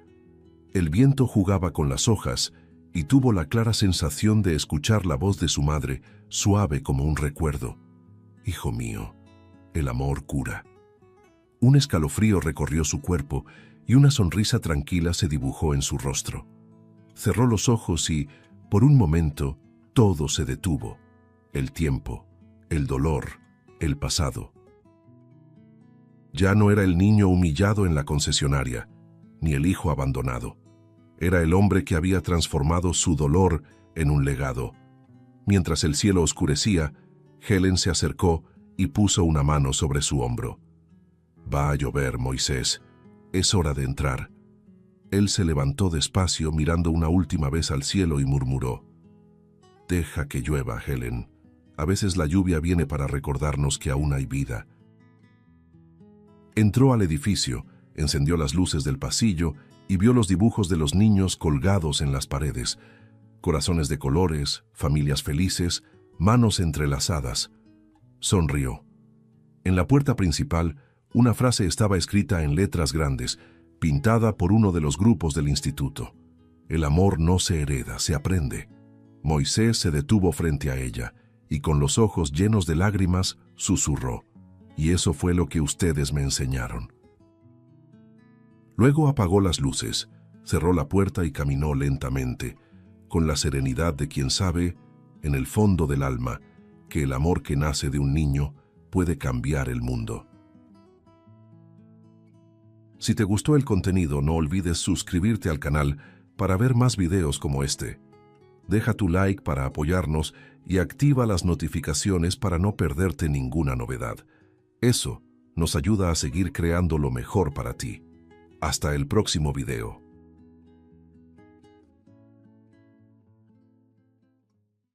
El viento jugaba con las hojas y tuvo la clara sensación de escuchar la voz de su madre, suave como un recuerdo: «Hijo mío, el amor cura». Un escalofrío recorrió su cuerpo y una sonrisa tranquila se dibujó en su rostro. Cerró los ojos y, por un momento, todo se detuvo: el tiempo, el dolor, el pasado. Ya no era el niño humillado en la concesionaria, ni el hijo abandonado. Era el hombre que había transformado su dolor en un legado. Mientras el cielo oscurecía, Helen se acercó y puso una mano sobre su hombro. «Va a llover, Moisés. Es hora de entrar». Él se levantó despacio, mirando una última vez al cielo, y murmuró: «Deja que llueva, Helen. A veces la lluvia viene para recordarnos que aún hay vida». Entró al edificio, encendió las luces del pasillo y vio los dibujos de los niños colgados en las paredes: corazones de colores, familias felices, manos entrelazadas. Sonrió. En la puerta principal, una frase estaba escrita en letras grandes, pintada por uno de los grupos del instituto: «El amor no se hereda, se aprende». Moisés se detuvo frente a ella y, con los ojos llenos de lágrimas, susurró: «Y eso fue lo que ustedes me enseñaron». Luego apagó las luces, cerró la puerta y caminó lentamente, con la serenidad de quien sabe, en el fondo del alma, que el amor que nace de un niño puede cambiar el mundo. Si te gustó el contenido, no olvides suscribirte al canal para ver más videos como este. Deja tu like para apoyarnos y activa las notificaciones para no perderte ninguna novedad. Eso nos ayuda a seguir creando lo mejor para ti. Hasta el próximo video.